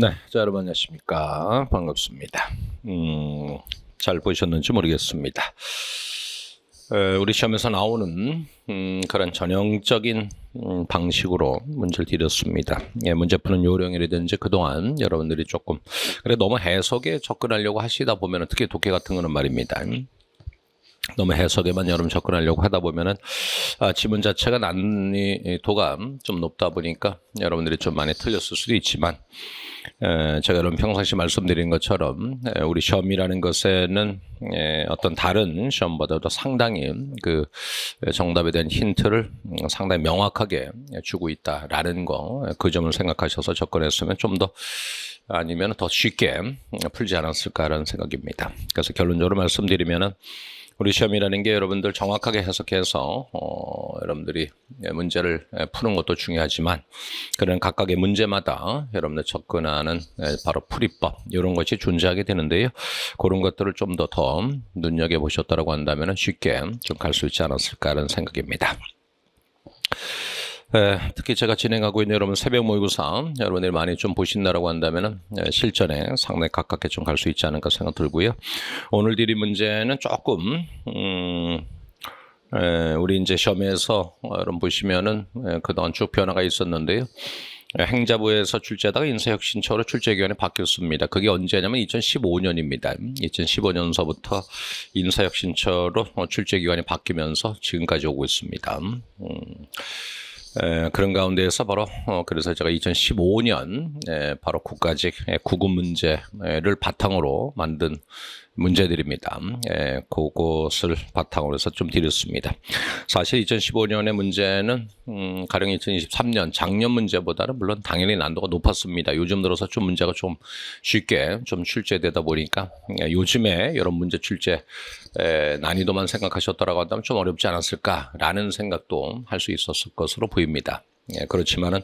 네, 자, 여러분 안녕하십니까? 반갑습니다. 잘 보셨는지 모르겠습니다. 우리 시험에서 나오는 그런 전형적인 방식으로 문제를 드렸습니다. 예, 문제 푸는 요령이라든지 그동안 여러분들이 조금 그래 너무 해석에 접근하려고 하시다 보면 특히 독해 같은 거는 말입니다. 너무 해석에만 여러분 접근하려고 하다 보면은 지문 자체가 난이도가 좀 높다 보니까 여러분들이 좀 많이 틀렸을 수도 있지만 제가 여러분 평상시 말씀드린 것처럼 우리 시험이라는 것에는 어떤 다른 시험보다도 상당히 그 정답에 대한 힌트를 상당히 명확하게 주고 있다라는 거, 그 점을 생각하셔서 접근했으면 좀 더 아니면 더 쉽게 풀지 않았을까라는 생각입니다. 그래서 결론적으로 말씀드리면은 우리 시험이라는 게 여러분들 정확하게 해석해서 여러분들이 문제를 푸는 것도 중요하지만 그런 각각의 문제마다 여러분들 접근하는 바로 풀이법 이런 것이 존재하게 되는데요. 그런 것들을 좀 더 눈여겨보셨다고 한다면 쉽게 좀 갈 수 있지 않았을까라는 생각입니다. 특히 제가 진행하고 있는 여러분 새벽 모의고사 여러분들이 많이 좀 보신다라고 한다면 실전에 상당히 가깝게 좀 갈 수 있지 않을까 생각 들고요. 오늘 드릴 문제는 조금 우리 이제 시험에서 여러분 보시면은 그동안 쭉 변화가 있었는데요. 행자부에서 출제하다가 인사혁신처로 출제기간이 바뀌었습니다. 그게 언제냐면 2015년입니다. 2015년서부터 인사혁신처로 출제기간이 바뀌면서 지금까지 오고 있습니다. 그런 가운데에서 바로 그래서 제가 2015년 바로 국가직 구급 문제를 바탕으로 만든 문제들입니다. 그것을 바탕으로 해서 좀 드렸습니다. 사실 2015년의 문제는 가령 2023년 작년 문제보다는 물론 당연히 난도가 높았습니다. 요즘 들어서 좀 문제가 좀 쉽게 좀 출제되다 보니까 요즘에 여러 문제 출제 난이도만 생각하셨더라고 한다면 좀 어렵지 않았을까라는 생각도 할 수 있었을 것으로 보입니다. 그렇지만은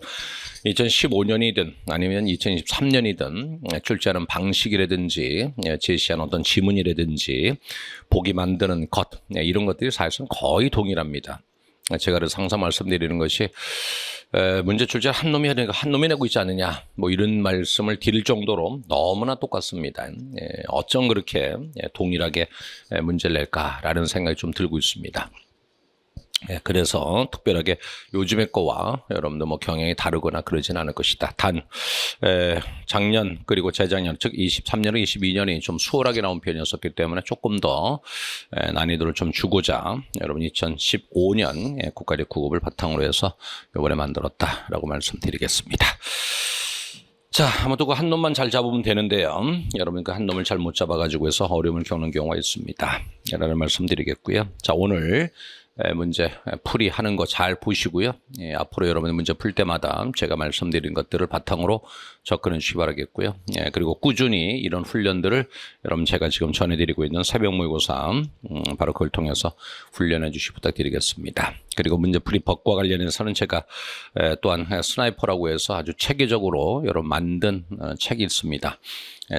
2015년이든 아니면 2023년이든 출제하는 방식이라든지 제시하는 어떤 지문이라든지 보기 만드는 것 이런 것들이 사실상 거의 동일합니다. 제가 그래서 항상 말씀드리는 것이 문제 출제 한 놈이 하니까 한 놈이 내고 있지 않느냐 뭐 이런 말씀을 드릴 정도로 너무나 똑같습니다. 어쩜 그렇게 동일하게 문제를 낼까라는 생각이 좀 들고 있습니다. 그래서 특별하게 요즘의 거와 여러분들 뭐 경향이 다르거나 그러진 않을 것이다. 단 작년 그리고 재작년 즉 23년과 22년이 좀 수월하게 나온 편이었기 때문에 조금 더 난이도를 좀 주고자 여러분 2015년 국가직 구급을 바탕으로 해서 이번에 만들었다라고 말씀드리겠습니다. 자, 아무튼 그 한 놈만 잘 잡으면 되는데요. 여러분 그 한 놈을 잘못 잡아가지고 해서 어려움을 겪는 경우가 있습니다. 라는 말씀드리겠고요. 자, 오늘 문제 풀이하는 거 잘 보시고요. 앞으로 여러분이 문제 풀 때마다 제가 말씀드린 것들을 바탕으로 접근해 주시기 바라겠고요. 그리고 꾸준히 이런 훈련들을 여러분 제가 지금 전해드리고 있는 새벽 모의고사 바로 그걸 통해서 훈련해 주시기 부탁드리겠습니다. 그리고 문제 풀이법과 관련해서는 제가 또한 스나이퍼라고 해서 아주 체계적으로 여러분 만든 책이 있습니다.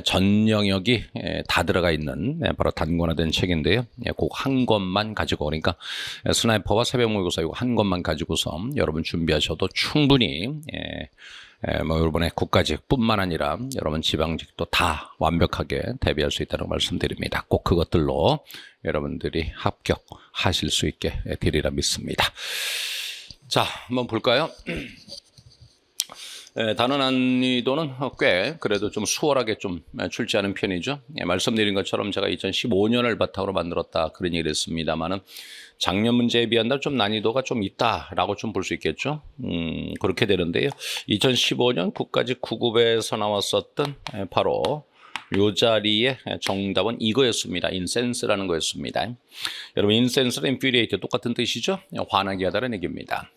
전 영역이 다 들어가 있는 바로 단권화된 책인데요. 그 한 권만 가지고 그러니까 스나이퍼와 새벽 모의고사 이거 한 권만 가지고서 여러분 준비하셔도 충분히 뭐 여러분의 국가직뿐만 아니라 여러분 지방직도 다 완벽하게 대비할 수 있다는 말씀드립니다. 꼭 그것들로 여러분들이 합격하실 수 있게 되리라 믿습니다. 자, 한번 볼까요? 단어 난이도는 꽤 그래도 좀 수월하게 좀 출제하는 편이죠. 말씀드린 것처럼 제가 2015년을 바탕으로 만들었다 그런 얘기를 했습니다만은 작년 문제에 비한다면 좀 난이도가 좀 있다라고 좀 볼 수 있겠죠. 그렇게 되는데요. 2015년 국가직 9급에서 나왔었던 바로 요 자리에 정답은 이거였습니다. 인센스라는 거였습니다. 여러분 인센스랑 인피리에이트 똑같은 뜻이죠. 화나게 하다는 얘기입니다.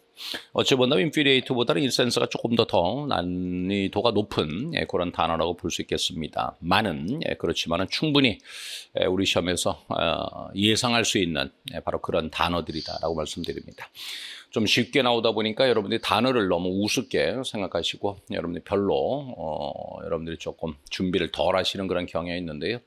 어찌 본다면 인피리에이트보다는 인센스가 조금 더 난이도가 높은 그런 단어라고 볼 수 있겠습니다. 그렇지만은 충분히 우리 시험에서 예상할 수 있는 바로 그런 단어들이다라고 말씀드립니다. 좀 쉽게 나오다 보니까 여러분들이 단어를 너무 우습게 생각하시고 여러분들이 별로 여러분들이 조금 준비를 덜 하시는 그런 경향이 있는데요.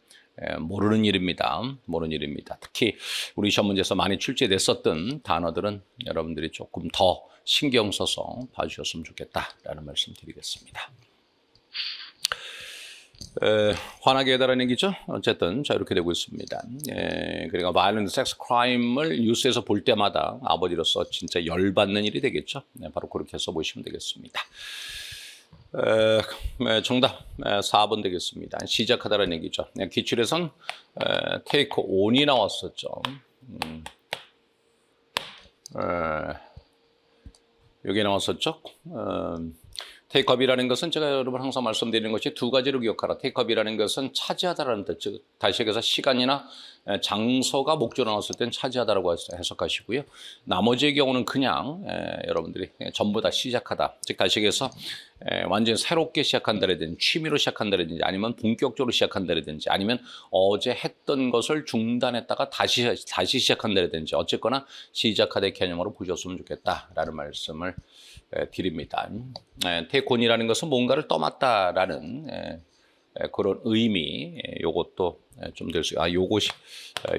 모르는 일입니다. 모르는 일입니다. 특히 우리 시험 문제에서 많이 출제됐었던 단어들은 여러분들이 조금 더 신경 써서 봐주셨으면 좋겠다라는 말씀 드리겠습니다. 화나게 해달라는 얘기죠. 어쨌든 자 이렇게 되고 있습니다. 그러니까 violent sex crime을 뉴스에서 볼 때마다 아버지로서 진짜 열받는 일이 되겠죠. 바로 그렇게 해서 보시면 되겠습니다. 정답 4번 되겠습니다. 시작하다라는 얘기죠. 기출에선 take on이 나왔었죠. 여기 나왔었죠. 테이크업이라는 것은 제가 여러분 항상 말씀드리는 것이 두 가지로 기억하라. 테이크업이라는 것은 차지하다라는 뜻, 즉 다시 얘기해서 시간이나 장소가 목적으로 나왔을 땐 차지하다라고 해석하시고요. 나머지의 경우는 그냥 여러분들이 전부 다 시작하다, 즉 다시 얘기해서 완전히 새롭게 시작한다라든지 취미로 시작한다라든지 아니면 본격적으로 시작한다라든지 아니면 어제 했던 것을 중단했다가 다시 시작한다라든지 어쨌거나 시작하다 개념으로 보셨으면 좋겠다라는 말씀을 드립니다. 테이크온이라는 것은 뭔가를 떠맡다라는 그런 의미, 요것도 좀 될 수,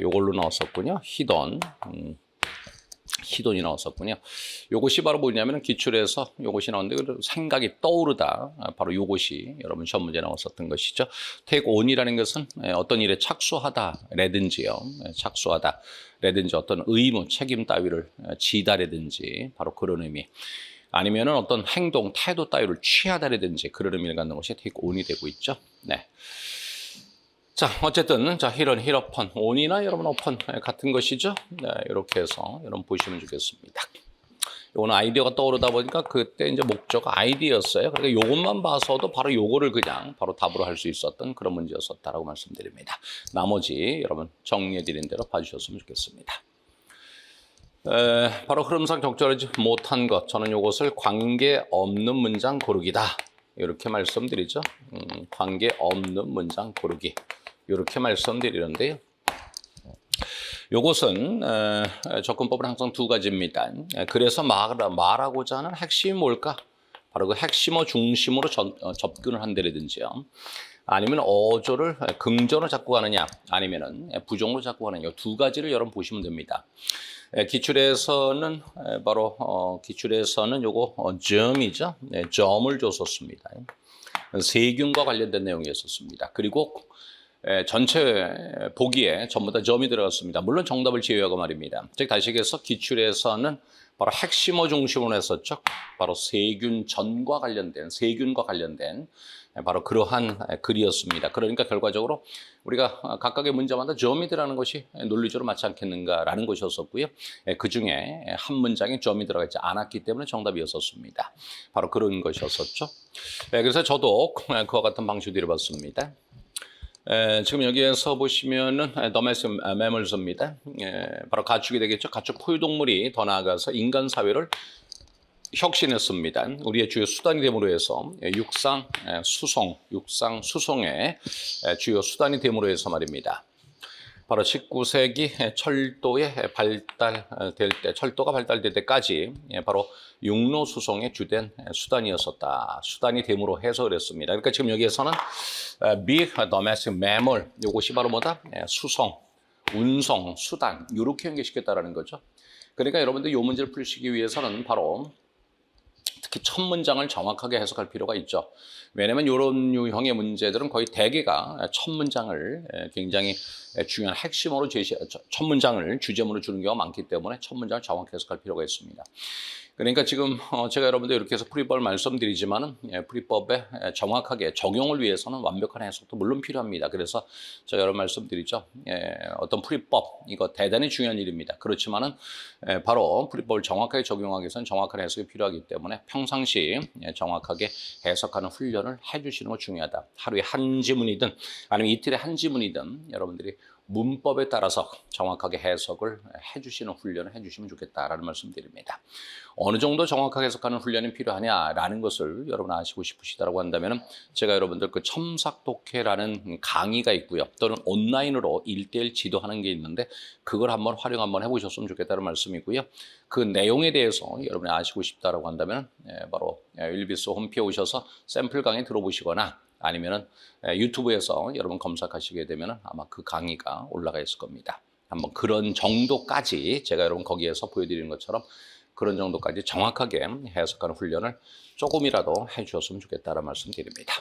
요걸로 나왔었군요. 히돈이 나왔었군요. 요것이 바로 뭐냐면 기출에서 요것이 나왔는데 생각이 떠오르다. 바로 요것이 여러분 시험 문제 나왔었던 것이죠. take on이라는 것은 어떤 일에 착수하다라든지요. 착수하다라든지 어떤 의무, 책임 따위를 지다라든지 바로 그런 의미. 아니면은 어떤 행동, 태도 따위를 취하다라든지 그런 의미를 갖는 것이 take on이 되고 있죠. 네. 자, 어쨌든 자, 힐 어펀, on이나 여러분 어펀 같은 것이죠. 네, 이렇게 해서 여러분 보시면 좋겠습니다. 이거는 아이디어가 떠오르다 보니까 그때 이제 목적가 아이디어였어요. 그러니까 이것만 봐서도 바로 요거를 그냥 바로 답으로 할 수 있었던 그런 문제였었다라고 말씀드립니다. 나머지 여러분 정리해드린 대로 봐주셨으면 좋겠습니다. 바로 흐름상 적절하지 못한 것, 저는 이것을 관계없는 문장 고르기다 이렇게 말씀드리죠. 관계없는 문장 고르기 이렇게 말씀드리는데요. 이것은 접근법은 항상 두 가지입니다. 그래서 말하고자 하는 핵심이 뭘까? 바로 그 핵심어 중심으로 접근을 한다든지요. 아니면 어조를 긍정으로 잡고 가느냐, 아니면은 부정으로 잡고 가느냐, 이 두 가지를 여러분 보시면 됩니다. 기출에서는 바로 기출에서는 요거 점이죠. 점을 줬었습니다. 세균과 관련된 내용이었었습니다. 그리고 전체 보기에 전부 다 점이 들어갔습니다. 물론 정답을 제외하고 말입니다. 즉 다시 얘기해서 기출에서는 바로 핵심어 중심으로 했었죠. 바로 세균과 관련된 바로 그러한 글이었습니다. 그러니까 결과적으로 우리가 각각의 문제마다 점이 들어가는 것이 논리적으로 맞지 않겠는가라는 것이었었고요. 그중에 한 문장에 점이 들어가지 않았기 때문에 정답이었었습니다. 바로 그런 것이었었죠. 그래서 저도 그와 같은 방식으로 해봤습니다. 지금 여기에서 보시면은 domestic mammals입니다. 바로 가축이 되겠죠. 가축 포유동물이 더 나아가서 인간 사회를 혁신했습니다. 우리의 주요 수단이 됨으로 해서 육상 수송의 주요 수단이 됨으로 해서 말입니다. 바로 19세기 철도가 발달될 때까지 바로 육로 수송의 주된 수단이 됨으로 해석을 했습니다. 그러니까 지금 여기에서는 big domestic mammal, 이것이 바로 뭐다? 수송, 운송, 수단, 이렇게 연계시켰다라는 거죠. 그러니까 여러분들 이 문제를 풀시기 위해서는 바로 특히 첫 문장을 정확하게 해석할 필요가 있죠. 왜냐하면 이런 유형의 문제들은 거의 대개가 첫 문장을 굉장히 중요한 핵심으로 첫 문장을 주제문으로 주는 경우가 많기 때문에 첫 문장을 정확히 해석할 필요가 있습니다. 그러니까 지금 제가 여러분들 이렇게 해서 풀이법을 말씀드리지만은 풀이법에 정확하게 적용을 위해서는 완벽한 해석도 물론 필요합니다. 그래서 제가 여러 말씀드리죠. 어떤 풀이법 이거 대단히 중요한 일입니다. 그렇지만은 바로 풀이법을 정확하게 적용하기 위해서는 정확한 해석이 필요하기 때문에 평상시 정확하게 해석하는 훈련을 해주시는 거 중요하다. 하루에 한 지문이든 아니면 이틀에 한 지문이든 여러분들이 문법에 따라서 정확하게 해석을 해주시는 훈련을 해주시면 좋겠다라는 말씀드립니다. 어느 정도 정확하게 해석하는 훈련이 필요하냐라는 것을 여러분 아시고 싶으시다고 한다면 제가 여러분들 그 첨삭독해라는 강의가 있고요. 또는 온라인으로 1:1 지도하는 게 있는데 그걸 한번 활용 한번 해보셨으면 좋겠다는 말씀이고요. 그 내용에 대해서 여러분이 아시고 싶다라고 한다면 바로 윌비스 홈페이지에 오셔서 샘플 강의 들어보시거나 아니면은 유튜브에서 여러분 검색하시게 되면 아마 그 강의가 올라가 있을 겁니다. 한번 그런 정도까지 제가 여러분 거기에서 보여드리는 것처럼 그런 정도까지 정확하게 해석하는 훈련을 조금이라도 해주셨으면 좋겠다는 말씀 드립니다.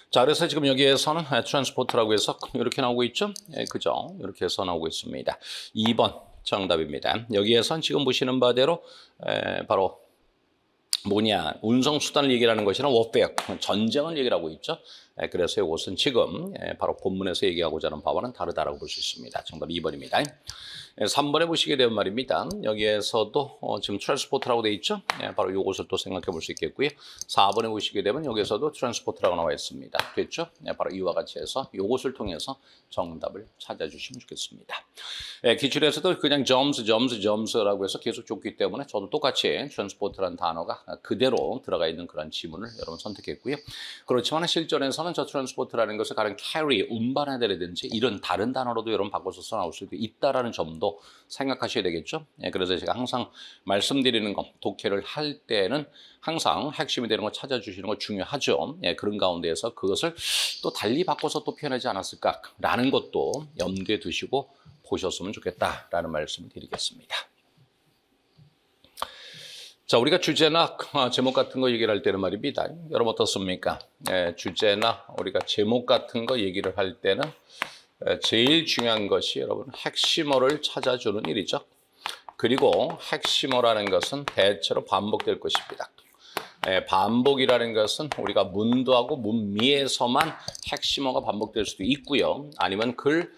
자, 그래서 지금 여기에서는 트랜스포트라고 해서 이렇게 나오고 있죠? 예, 그죠? 이렇게 해서 나오고 있습니다. 2번 정답입니다. 여기에선 지금 보시는 바대로 바로 뭐냐, 운송수단을 얘기하는 것이나 워페어, 전쟁을 얘기하고 있죠. 그래서 이것은 지금 바로 본문에서 얘기하고자 하는 바와는 다르다라고 볼 수 있습니다. 정답 2번입니다. 3번에 보시게 되면 말입니다. 여기에서도 지금 트랜스포트라고 되어 있죠. 바로 이것을 또 생각해 볼 수 있겠고요. 4번에 보시게 되면 여기에서도 트랜스포트라고 나와 있습니다. 됐죠? 바로 이와 같이 해서 이것을 통해서 정답을 찾아주시면 좋겠습니다. 기출에서도 그냥 점스라고 해서 계속 줬기 때문에 저도 똑같이 트랜스포트라는 단어가 그대로 들어가 있는 그런 지문을 여러분 선택했고요. 그렇지만 실전에서는 저 트랜스포트라는 것을 가령 carry, 운반해야되든지 이런 다른 단어로도 여러분 바꿔서 써나올 수도 있다라는 점도 생각하셔야 되겠죠. 그래서 제가 항상 말씀드리는 거, 독해를 할 때는 항상 핵심이 되는 거 찾아주시는 거 중요하죠. 그런 가운데에서 그것을 또 달리 바꿔서 또 표현하지 않았을까라는 것도 염두에 두시고 보셨으면 좋겠다라는 말씀을 드리겠습니다. 자, 우리가 주제나 제목 같은 거 얘기를 할 때는 말입니다. 여러분 어떻습니까? 주제나 우리가 제목 같은 거 얘기를 할 때는 제일 중요한 것이 여러분 핵심어를 찾아주는 일이죠. 그리고 핵심어라는 것은 대체로 반복될 것입니다. 반복이라는 것은 우리가 문도하고 문미에서만 핵심어가 반복될 수도 있고요. 아니면 글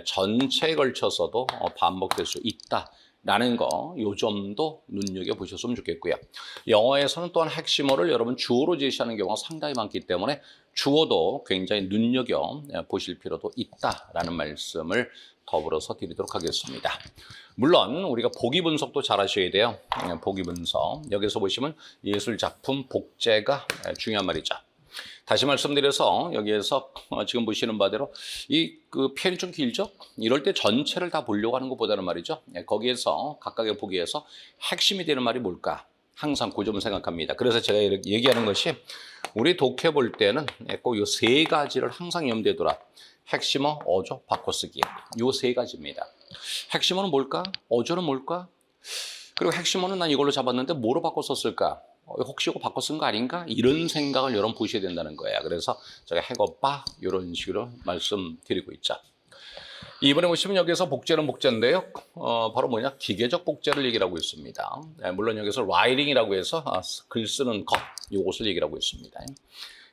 전체에 걸쳐서도 반복될 수 있다라는 거, 요 점도 눈여겨보셨으면 좋겠고요. 영어에서는 또한 핵심어를 여러분 주어로 제시하는 경우가 상당히 많기 때문에 주어도 굉장히 눈여겨보실 필요도 있다라는 말씀을 더불어서 드리도록 하겠습니다. 물론 우리가 보기 분석도 잘 하셔야 돼요. 보기 분석. 여기서 보시면 예술작품 복제가 중요한 말이죠. 다시 말씀드려서 여기에서 지금 보시는 바대로 그 표현이 좀 길죠? 이럴 때 전체를 다 보려고 하는 것보다는 말이죠. 거기에서 각각의 보기에서 핵심이 되는 말이 뭘까? 항상 그 점을 생각합니다. 그래서 제가 이렇게 얘기하는 것이 우리 독해 볼 때는 꼭 이 세 가지를 항상 염두에 두라. 핵심어, 어조, 바꿔쓰기. 이 세 가지입니다. 핵심어는 뭘까? 어조는 뭘까? 그리고 핵심어는 난 이걸로 잡았는데 뭐로 바꿔 썼을까? 혹시 이거 바꿔 쓴 거 아닌가? 이런 생각을 여러분 보셔야 된다는 거예요. 그래서 제가 해거빠 이런 식으로 말씀드리고 있죠. 이번에 보시면 여기서 복제는 복제인데요. 바로 뭐냐? 기계적 복제를 얘기를 하고 있습니다. 물론 여기서 writing이라고 해서 글 쓰는 것, 이것을 얘기를 하고 있습니다.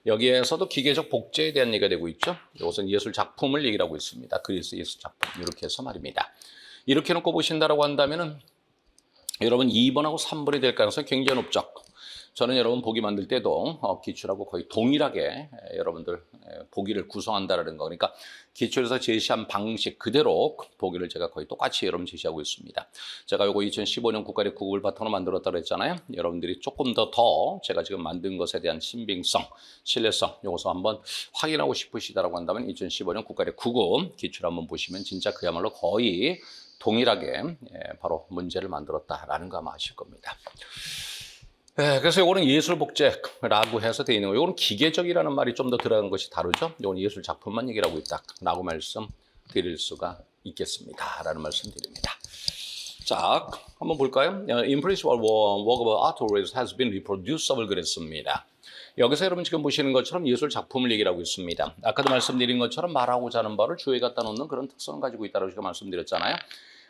여기에서도 기계적 복제에 대한 얘기가 되고 있죠. 이것은 예술 작품을 얘기를 하고 있습니다. 그리스 예술 작품 이렇게 해서 말입니다. 이렇게 놓고 보신다라고 한다면은 여러분 2번하고 3번이 될 가능성이 굉장히 높죠. 저는 여러분 보기 만들 때도 기출하고 거의 동일하게 여러분들 보기를 구성한다는 거. 그러니까 기출에서 제시한 방식 그대로 보기를 제가 거의 똑같이 여러분 제시하고 있습니다. 제가 요거 2015년 국가대 국어를 바탕으로 만들었다고 했잖아요. 여러분들이 조금 더 제가 지금 만든 것에 대한 신빙성, 신뢰성 요것을 한번 확인하고 싶으시다라고 한다면 2015년 국가대 국어 기출 한번 보시면 진짜 그야말로 거의 동일하게 바로 문제를 만들었다라는 거 아마 아실 겁니다. 그래서 이거는 예술 복제라고 해서 되어 있는 거예요. 이거는 기계적이라는 말이 좀 더 들어간 것이 다르죠. 이거는 예술 작품만 얘기를 하고 있다라고 말씀드릴 수가 있겠습니다라는 말씀드립니다. 자, 한번 볼까요? Impressive work of art has been reproducible 그랬습니다. 여기서 여러분 지금 보시는 것처럼 예술 작품을 얘기를 하고 있습니다. 아까도 말씀드린 것처럼 말하고자 하는 바를 주어에 갖다 놓는 그런 특성을 가지고 있다고 제가 말씀드렸잖아요.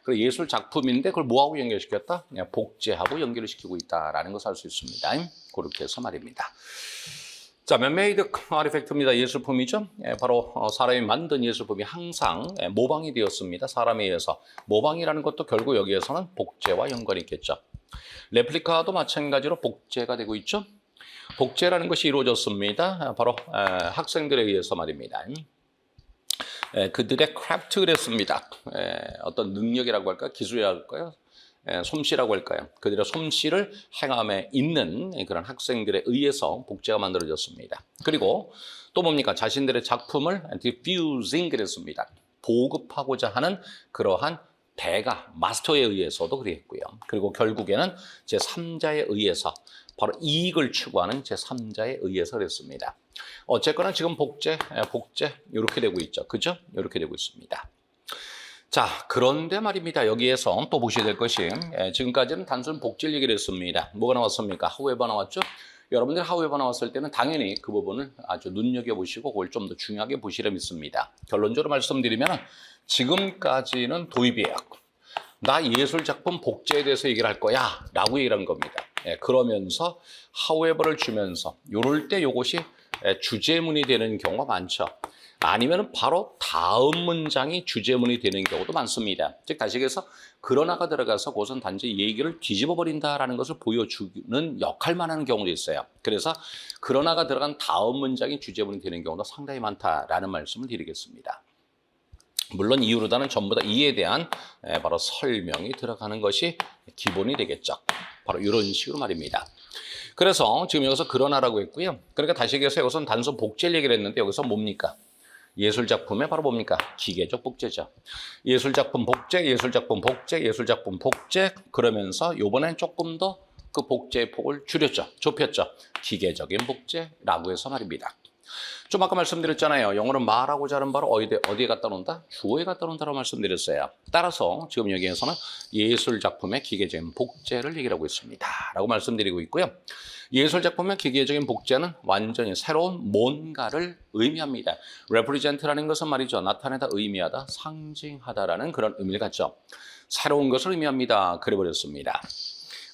그리고 예술 작품인데 그걸 뭐하고 연결시켰다? 그냥 복제하고 연결을 시키고 있다라는 것을 알 수 있습니다. 그렇게 해서 말입니다. 자, 맨메이드 아티팩트입니다. 예술품이죠. 바로 사람이 만든 예술품이 항상 모방이 되었습니다. 사람에 의해서. 모방이라는 것도 결국 여기에서는 복제와 연관이 있겠죠. 레플리카도 마찬가지로 복제가 되고 있죠. 복제라는 것이 이루어졌습니다. 바로 학생들에 의해서 말입니다. 그들의 크래프트 그랬습니다. 어떤 능력이라고 할까요? 기술이라고 할까요? 솜씨라고 할까요? 그들의 솜씨를 행함에 있는 그런 학생들에 의해서 복제가 만들어졌습니다. 그리고 또 뭡니까? 자신들의 작품을 diffusing 그랬습니다. 보급하고자 하는 그러한 대가, 마스터에 의해서도 그랬고요. 그리고 결국에는 제3자에 의해서 바로 이익을 추구하는 제3자에 의해서 그랬습니다. 어쨌거나 지금 복제 이렇게 되고 있죠. 그죠? 이렇게 되고 있습니다. 자, 그런데 말입니다. 여기에서 또 보셔야 될 것이 지금까지는 단순 복제를 얘기를 했습니다. 뭐가 나왔습니까? however 나왔죠? 여러분들이 however 나왔을 때는 당연히 그 부분을 아주 눈여겨보시고 그걸 좀 더 중요하게 보시려 믿습니다. 결론적으로 말씀드리면 지금까지는 도입이에요. 나 예술작품 복제에 대해서 얘기를 할 거야 라고 얘기를 한 겁니다. 그러면서 however를 주면서 요럴 때 요것이 주제문이 되는 경우가 많죠. 아니면 바로 다음 문장이 주제문이 되는 경우도 많습니다. 즉 다시 얘기해서 그러나가 들어가서 그것은 단지 얘기를 뒤집어 버린다라는 것을 보여주는 역할만 하는 경우도 있어요. 그래서 그러나가 들어간 다음 문장이 주제문이 되는 경우도 상당히 많다라는 말씀을 드리겠습니다. 물론 이유로다는 전부 다 이에 대한 바로 설명이 들어가는 것이 기본이 되겠죠. 바로 이런 식으로 말입니다. 그래서 지금 여기서 그러나라고 했고요. 그러니까 다시 얘기해서 여기서는 단순 복제를 얘기를 했는데 여기서 뭡니까? 예술작품에 바로 뭡니까? 기계적 복제죠. 예술작품 복제, 예술작품 복제, 예술작품 복제 그러면서 이번엔 조금 더 그 복제의 폭을 줄였죠. 좁혔죠. 기계적인 복제라고 해서 말입니다. 좀 아까 말씀드렸잖아요. 영어는 말하고자 하는 바로 어디에 갖다 놓는다? 주어에 갖다 놓는다고 말씀드렸어요. 따라서 지금 여기에서는 예술작품의 기계적인 복제를 얘기를 하고 있습니다. 라고 말씀드리고 있고요. 예술작품의 기계적인 복제는 완전히 새로운 뭔가를 의미합니다. represent라는 것은 말이죠. 나타내다, 의미하다, 상징하다라는 그런 의미를 갖죠. 새로운 것을 의미합니다. 그래버렸습니다.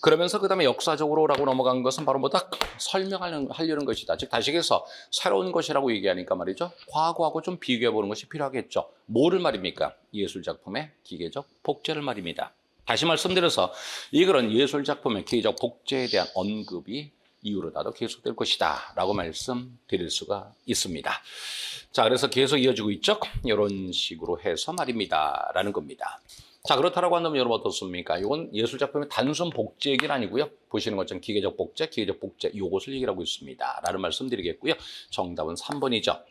그러면서 그 다음에 역사적으로라고 넘어간 것은 바로 뭐다? 설명하려는 것이다. 즉 다시 얘기해서 새로운 것이라고 얘기하니까 말이죠. 과거하고 좀 비교해 보는 것이 필요하겠죠. 뭐를 말입니까? 예술작품의 기계적 복제를 말입니다. 다시 말씀드려서 이 글은 예술작품의 기계적 복제에 대한 언급이 이후로라도 계속될 것이다 라고 말씀드릴 수가 있습니다. 자, 그래서 계속 이어지고 있죠. 이런 식으로 해서 말입니다 라는 겁니다. 자, 그렇다라고 한다면 여러분 어떻습니까? 이건 예술작품의 단순 복제 얘기는 아니고요. 보시는 것처럼 기계적 복제, 이것을 얘기를 하고 있습니다. 라는 말씀 드리겠고요. 정답은 3번이죠.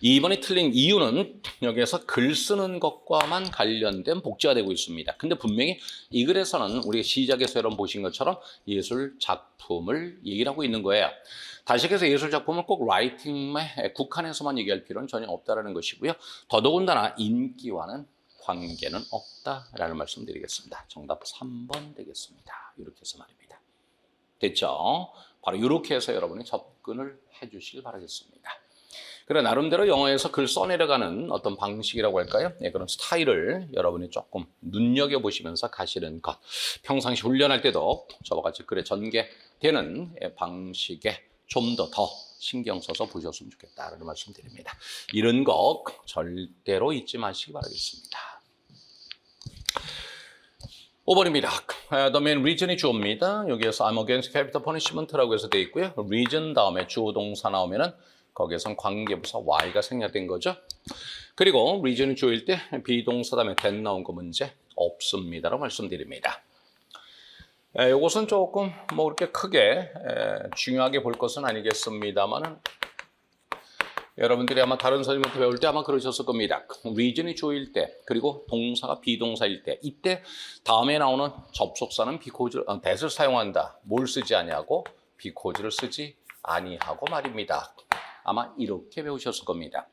2번이 틀린 이유는 여기에서 글 쓰는 것과만 관련된 복제가 되고 있습니다. 근데 분명히 이 글에서는 우리가 시작에서 여러분 보신 것처럼 예술작품을 얘기를 하고 있는 거예요. 다시 해서 예술작품은 꼭 라이팅에 국한해서만 얘기할 필요는 전혀 없다라는 것이고요. 더더군다나 인기와는 관계는 없다라는 말씀 드리겠습니다. 정답 3번 되겠습니다. 이렇게 해서 말입니다. 됐죠? 바로 이렇게 해서 여러분이 접근을 해주시길 바라겠습니다. 그래 나름대로 영어에서 글 써내려가는 어떤 방식이라고 할까요? 네, 그런 스타일을 여러분이 조금 눈여겨보시면서 가시는 것. 평상시 훈련할 때도 저와 같이 글에 전개되는 방식에 좀 더 신경 써서 보셨으면 좋겠다라는 말씀 드립니다. 이런 거 절대로 잊지 마시기 바라겠습니다. 5번입니다. The main reason이 주어입니다. 여기에서 I'm against capital punishment라고 해서 되어 있고요. reason 다음에 주어 동사 나오면은 거기에선 관계부사 Y가 생략된 거죠. 그리고 reason이 주어일 때 비동사 다음에 that 나온 거 문제 없습니다라고 말씀드립니다. 이것은 조금 뭐 그렇게 크게 중요하게 볼 것은 아니겠습니다만은 여러분들이 아마 다른 선생님한테 배울 때 아마 그러셨을 겁니다. reason이 주어일 때 그리고 동사가 비동사일 때 이때 다음에 나오는 접속사는 that을 사용한다. 뭘 쓰지 아니하고 because를 쓰지 아니하고 말입니다. 아마 이렇게 배우셨을 겁니다.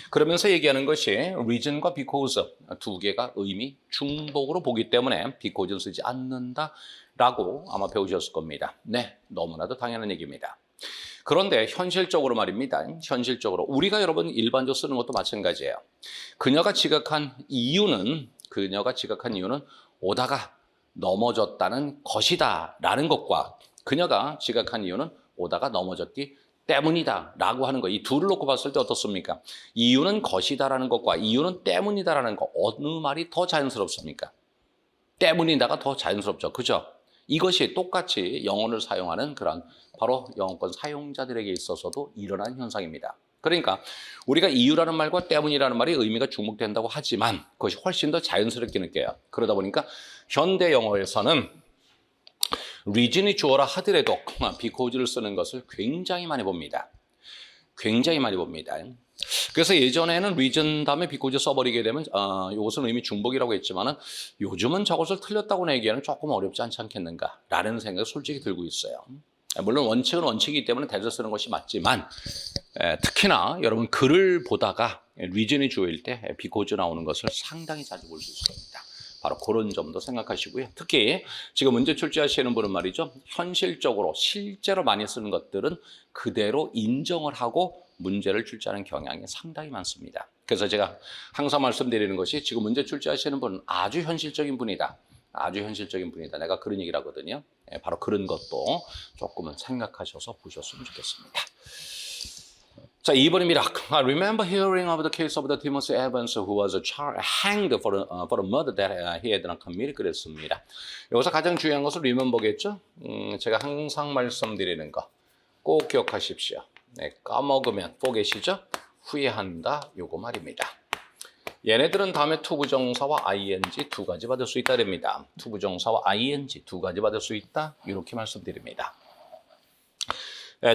그러면서 얘기하는 것이 reason과 because 두 개가 의미 중복으로 보기 때문에 because를 쓰지 않는다라고 아마 배우셨을 겁니다. 네, 너무나도 당연한 얘기입니다. 그런데 현실적으로 말입니다. 현실적으로 우리가 여러분 일반적으로 쓰는 것도 마찬가지예요. 그녀가 지각한 이유는 오다가 넘어졌다는 것이다 라는 것과 그녀가 지각한 이유는 오다가 넘어졌기 때문이다 라고 하는 거, 이 둘을 놓고 봤을 때 어떻습니까? 이유는 것이다라는 것과 이유는 때문이다라는 것, 어느 말이 더 자연스럽습니까? 때문이다가 더 자연스럽죠. 그죠? 이것이 똑같이 영어를 사용하는 그런 바로 영어권 사용자들에게 있어서도 일어나는 현상입니다. 그러니까 우리가 이유라는 말과 때문이라는 말이 의미가 중복된다고 하지만 그것이 훨씬 더 자연스럽게 느껴요. 그러다 보니까 현대 영어에서는 reason이 주어라 하더라도 because를 쓰는 것을 굉장히 많이 봅니다. 굉장히 많이 봅니다. 그래서 예전에는 reason 다음에 because 써버리게 되면 이것은 의미 중복이라고 했지만은 요즘은 저것을 틀렸다고 내기에는 조금 어렵지 않지 않겠는가라는 생각이 솔직히 들고 있어요. 물론 원칙은 원칙이기 때문에 that을 쓰는 것이 맞지만 특히나 여러분 글을 보다가 reason이 주어일 때 because 나오는 것을 상당히 자주 볼 수 있을 겁니다. 바로 그런 점도 생각하시고요. 특히 지금 문제 출제하시는 분은 말이죠. 현실적으로 실제로 많이 쓰는 것들은 그대로 인정을 하고 문제를 출제하는 경향이 상당히 많습니다. 그래서 제가 항상 말씀드리는 것이 지금 문제 출제하시는 분은 아주 현실적인 분이다. 아주 현실적인 분이다. 내가 그런 얘기를 하거든요. 바로 그런 것도 조금은 생각하셔서 보셨으면 좋겠습니다. 자, 2번입니다. I remember hearing of the case of the Timothy Evans who was hanged for a murder that he had not committed. 그랬습니다. 여기서 가장 중요한 것은 remember겠죠? 제가 항상 말씀드리는 거 꼭 기억하십시오. 네, 까먹으면 포겟이죠? 후회한다. 요거 말입니다. 얘네들은 다음에 투부정사와 ing 두 가지 받을 수 있다 됩니다. 투부정사와 ing 두 가지 받을 수 있다. 이렇게 말씀드립니다.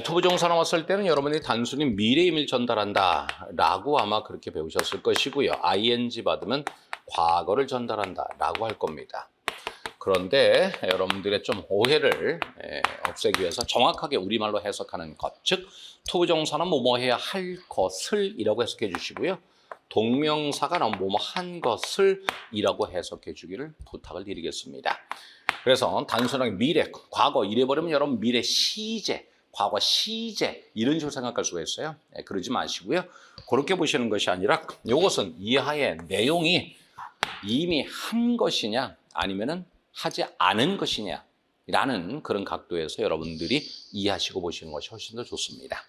투부정사 나왔을 때는 여러분이 단순히 미래임을 전달한다 라고 아마 그렇게 배우셨을 것이고요. ing 받으면 과거를 전달한다 라고 할 겁니다. 그런데 여러분들의 좀 오해를 없애기 위해서 정확하게 우리말로 해석하는 것, 즉 투부정사는 뭐뭐 해야 할 것을 이라고 해석해 주시고요. 동명사가 나오면 뭐뭐 한 것을 이라고 해석해 주기를 부탁을 드리겠습니다. 그래서 단순하게 미래, 과거 이래버리면 여러분 미래 시제, 과거 시제 이런 식으로 생각할 수가 있어요. 그러지 마시고요. 그렇게 보시는 것이 아니라 이것은 이하의 내용이 이미 한 것이냐 아니면은 하지 않은 것이냐 라는 그런 각도에서 여러분들이 이해하시고 보시는 것이 훨씬 더 좋습니다.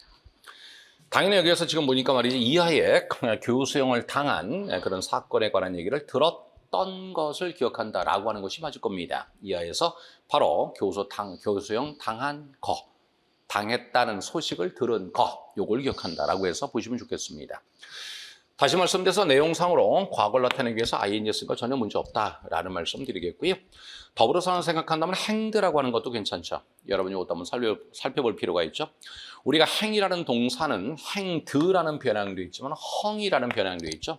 당연히 여기에서 지금 보니까 말이지 이하에 교수형을 당한 그런 사건에 관한 얘기를 들었던 것을 기억한다라고 하는 것이 맞을 겁니다. 이하에서 바로 교수형 당한 거, 당했다는 소식을 들은 거, 요걸 기억한다라고 해서 보시면 좋겠습니다. 다시 말씀드려서 내용상으로 과거를 나타내기 위해서 ing 쓴 거 전혀 문제 없다라는 말씀 드리겠고요. 더불어서는 생각한다면 행드라고 하는 것도 괜찮죠. 여러분이 이것도 한번 살펴볼 필요가 있죠. 우리가 행이라는 동사는 행드라는 변형도 있지만 헝이라는 변형도 있죠.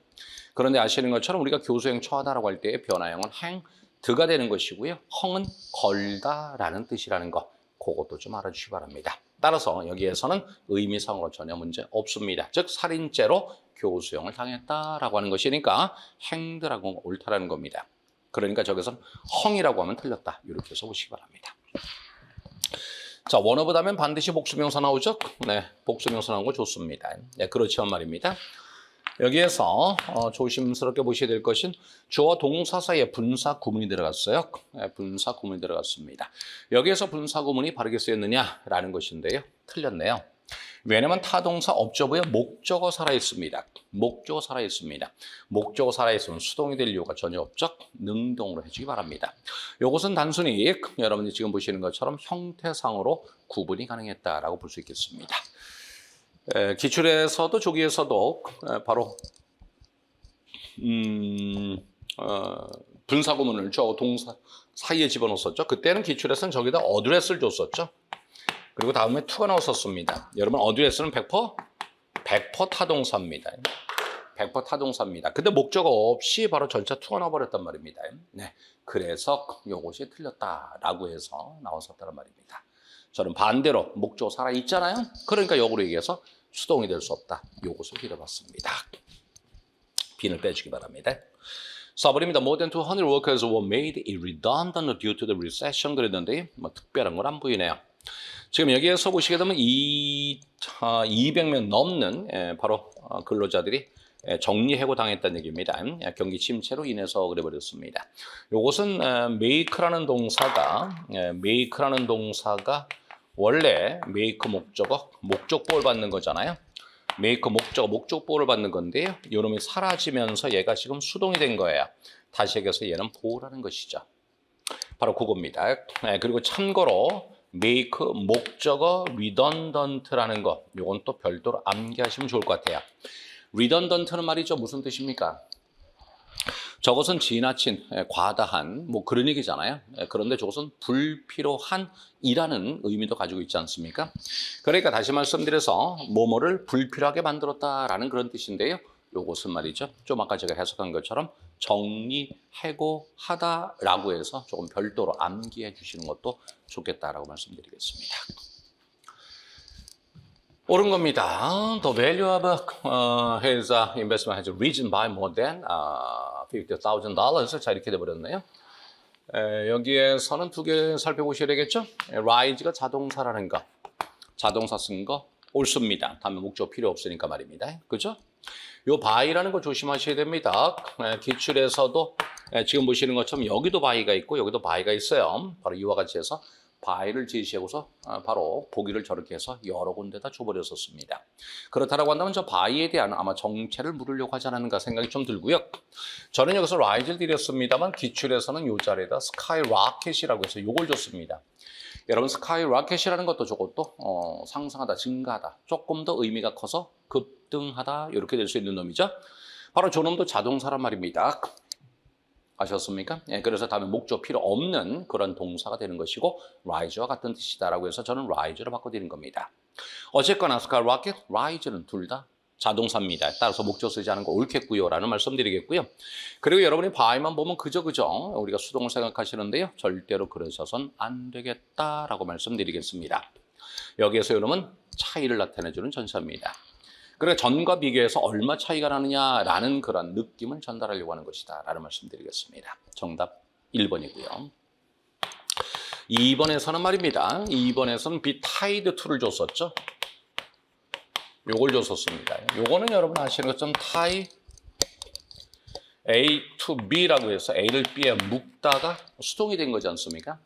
그런데 아시는 것처럼 우리가 교수형 처하다라고 할 때의 변화형은 행드가 되는 것이고요. 헝은 걸다라는 뜻이라는 거, 그것도 좀 알아주시기 바랍니다. 따라서 여기에서는 의미상으로 전혀 문제 없습니다. 즉 살인죄로 교수형을 당했다라고 하는 것이니까 행드라고 옳다라는 겁니다. 그러니까 저기서는 헝이라고 하면 틀렸다. 이렇게 해서 보시기 바랍니다. 자, 원어보다면 반드시 복수명사 나오죠? 네, 복수명사 나온 거 좋습니다. 네, 그렇지만 말입니다. 여기에서 조심스럽게 보셔야 될 것은 주어 동사 사이에 분사 구문이 들어갔어요. 네, 분사 구문이 들어갔습니다. 여기에서 분사 구문이 바르게 쓰였느냐라는 것인데요. 틀렸네요. 왜냐하면 타동사 업저부에 목적어 살아있습니다. 목적어 살아있습니다. 목적어 살아있으면 수동이 될 이유가 전혀 없죠. 능동으로 해주기 바랍니다. 이것은 단순히 여러분이 지금 보시는 것처럼 형태상으로 구분이 가능했다라고 볼 수 있겠습니다. 기출에서도 조기에서도 바로 분사구문을 저 동사 사이에 집어넣었었죠. 그때는 기출에서는 저기다 어드레스를 줬었죠. 그리고 다음에 투가 나왔었습니다. 여러분 어드레스는 100% 타동사입니다. 100% 타동사입니다. 근데 목적어 없이 바로 전차 투가 나와버렸단 말입니다. 네, 그래서 이것이 틀렸다라고 해서 나왔었다는 말입니다. 저는 반대로 목적어 살아있잖아요. 그러니까 역으로 얘기해서 수동이 될 수 없다. 이것을 드려봤습니다. 빈을 빼주기 바랍니다. 4번입니다. More than 200 workers were made redundant due to the recession 그랬는데 뭐 특별한 건 안 보이네요. 지금 여기에서 보시게 되면 200명 넘는 바로 근로자들이 정리해고 당했다는 얘기입니다. 경기 침체로 인해서 그래버렸습니다. 이것은 make라는 동사가 원래 make 목적어, 목적보호를 받는 거잖아요. make 목적보호를 받는 건데요. 이놈이 사라지면서 얘가 지금 수동이 된 거예요. 다시 얘기해서 얘는 보호라는 것이죠. 바로 그겁니다. 그리고 참고로 make 목적어 redundant라는 거, 이건 또 별도로 암기하시면 좋을 것 같아요. redundant는 말이죠. 무슨 뜻입니까? 저것은 지나친, 과다한 뭐 그런 얘기잖아요. 그런데 저것은 불필요한 이라는 의미도 가지고 있지 않습니까? 그러니까 다시 말씀드려서 뭐뭐를 불필요하게 만들었다라는 그런 뜻인데요. 요것은 말이죠. 좀 아까 제가 해석한 것처럼 정리해고하다라고 해서 조금 별도로 암기해 주시는 것도 좋겠다라고 말씀드리겠습니다. 옳은 겁니다. The value of his investment has risen by more than $50,000. 자, 이렇게 돼버렸네요. 여기에서는 두 개 살펴보셔야 되겠죠? rise가 자동사라는 거, 자동사 쓴 거 옳습니다. 다음에 목적 필요 없으니까 말입니다. 그죠? 요 by라는 거 조심하셔야 됩니다. 기출에서도 지금 보시는 것처럼 여기도 by가 있고 여기도 by가 있어요. 바로 이와 같이 해서 by를 제시하고서 바로 보기를 저렇게 해서 여러 군데다 줘버렸었습니다. 그렇다라고 한다면 저 by에 대한 아마 정체를 물으려고 하지 않았는가 생각이 좀 들고요. 저는 여기서 rise를 드렸습니다만 기출에서는 요 자리에다 skyrocket이라고 해서 요걸 줬습니다. 여러분 skyrocket이라는 것도 저것도 상승하다, 증가하다, 조금 더 의미가 커서 급등하다 이렇게 될 수 있는 놈이죠. 바로 저놈도 자동사란 말입니다. 아셨습니까? 예, 그래서 다음에 목적 필요 없는 그런 동사가 되는 것이고 rise와 같은 뜻이다라고 해서 저는 rise로 바꿔드린 겁니다. 어쨌거나 skyrocket, rise는 둘 다 자동사입니다. 따라서 목적 쓰지 않은 거 옳겠고요 라는 말씀 드리겠고요. 그리고 여러분이 by만 보면 그저 우리가 수동을 생각하시는데요. 절대로 그러셔선 안 되겠다라고 말씀드리겠습니다. 여기에서 여러분 차이를 나타내주는 전사입니다. 그러니까 전과 비교해서 얼마 차이가 나느냐라는 그런 느낌을 전달하려고 하는 것이다 라는 말씀드리겠습니다. 정답 1번이고요. 2번에서는 말입니다. 2번에서는 be tied to를 줬었죠. 요걸 줬었습니다. 요거는 여러분 아시는 것처럼 tie A to B라고 해서 A를 B에 묶다가 수동이 된 거지 않습니까?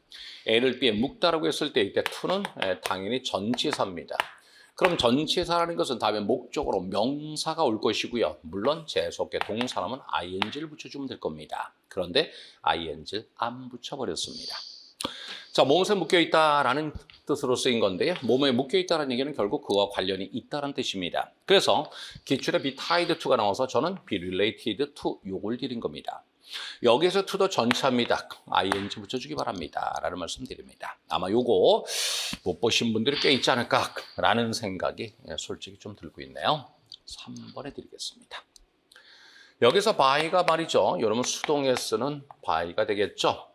A를 B에 묶다라고 했을 때 이때 to는 당연히 전치사입니다. 그럼 전치사라는 것은 다음에 목적으로 명사가 올 것이고요. 물론 재수없게 동사라면 ing를 붙여주면 될 겁니다. 그런데 ing를 안 붙여버렸습니다. 자, 몸에 묶여있다라는 뜻으로 쓰인 건데요. 몸에 묶여있다는 얘기는 결국 그와 관련이 있다는 뜻입니다. 그래서 기출에 be tied to가 나와서 저는 be related to 요걸 드린 겁니다. 여기에서 to도 전차입니다. ing 붙여주기 바랍니다. 라는 말씀 드립니다. 아마 요거 못 보신 분들이 꽤 있지 않을까 라는 생각이 솔직히 좀 들고 있네요. 3번에 드리겠습니다. 여기서 by가 말이죠. 여러분 수동에 쓰는 by가 되겠죠.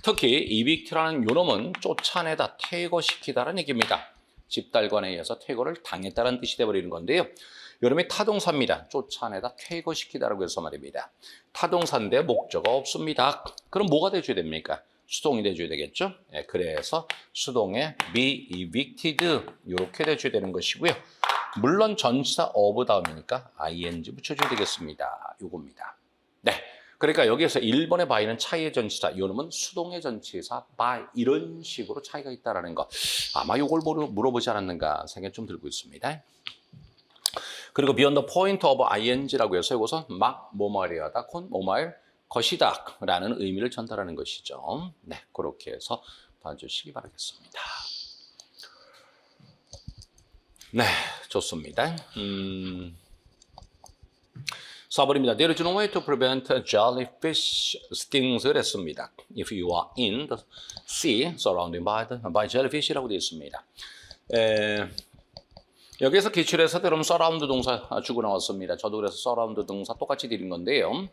특히 evict라는 요놈은 쫓아내다, 퇴거시키다라는 얘기입니다. 집달관에 의해서 퇴거를 당했다는 뜻이 되어버리는 건데요. 여러분이 타동사입니다. 쫓아내다, 퇴거시키다라고 해서 말입니다. 타동사인데 목적어가 없습니다. 그럼 뭐가 돼줘야 됩니까? 수동이 돼줘야 되겠죠? 네, 그래서 수동에 be evicted 이렇게 돼줘야 되는 것이고요. 물론 전치사 of 다음이니까 ing 붙여줘야 되겠습니다. 요겁니다. 네. 그러니까 여기에서 1번의 by는 차이의 전치사, 요놈은 수동의 전치사 by 이런 식으로 차이가 있다라는 거. 아마 요걸 물어보지 않았는가 생각이 좀 들고 있습니다. 그리고 beyond the point of ing라고 해서 이것은 막 뭐뭐하려 하다, 뭐뭐할 것이다 라는 의미를 전달하는 것이죠. 네, 그렇게 해서 봐주시기 바라겠습니다. 네, 좋습니다. 4번입니다. There is no way to prevent jellyfish stings를 했습니다. If you are in the sea surrounded by jellyfish라고 되어 있습니다. 여기서 기출에서 여러분 surround 동사 주고 나왔습니다. 저도 그래서 surround 동사 똑같이 드린 건데요.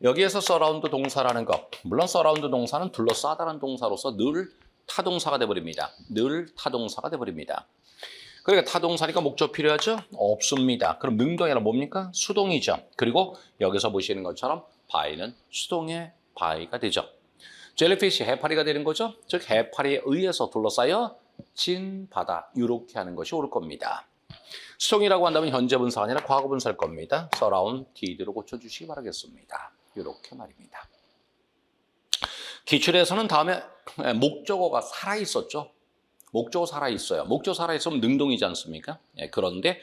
여기에서 surround 동사라는 것, 물론 surround 동사는 둘러싸다라는 동사로서 늘 타동사가 돼버립니다. 늘 타동사가 돼버립니다. 그러니까 타동사니까 목적 필요하죠? 없습니다. 그럼 능동이란 뭡니까? 수동이죠. 그리고 여기서 보시는 것처럼 by는 수동의 by가 되죠. 젤리피쉬 해파리가 되는 거죠. 즉 해파리에 의해서 둘러싸여 진 바다 이렇게 하는 것이 옳을 겁니다. 수동이라고 한다면 현재 분사가 아니라 과거 분사일 겁니다. surrounded로 고쳐주시기 바라겠습니다. 이렇게 말입니다. 기출에서는 다음에 목적어가 살아있었죠. 목적어 살아있어요. 목적어 살아있으면 능동이지 않습니까? 그런데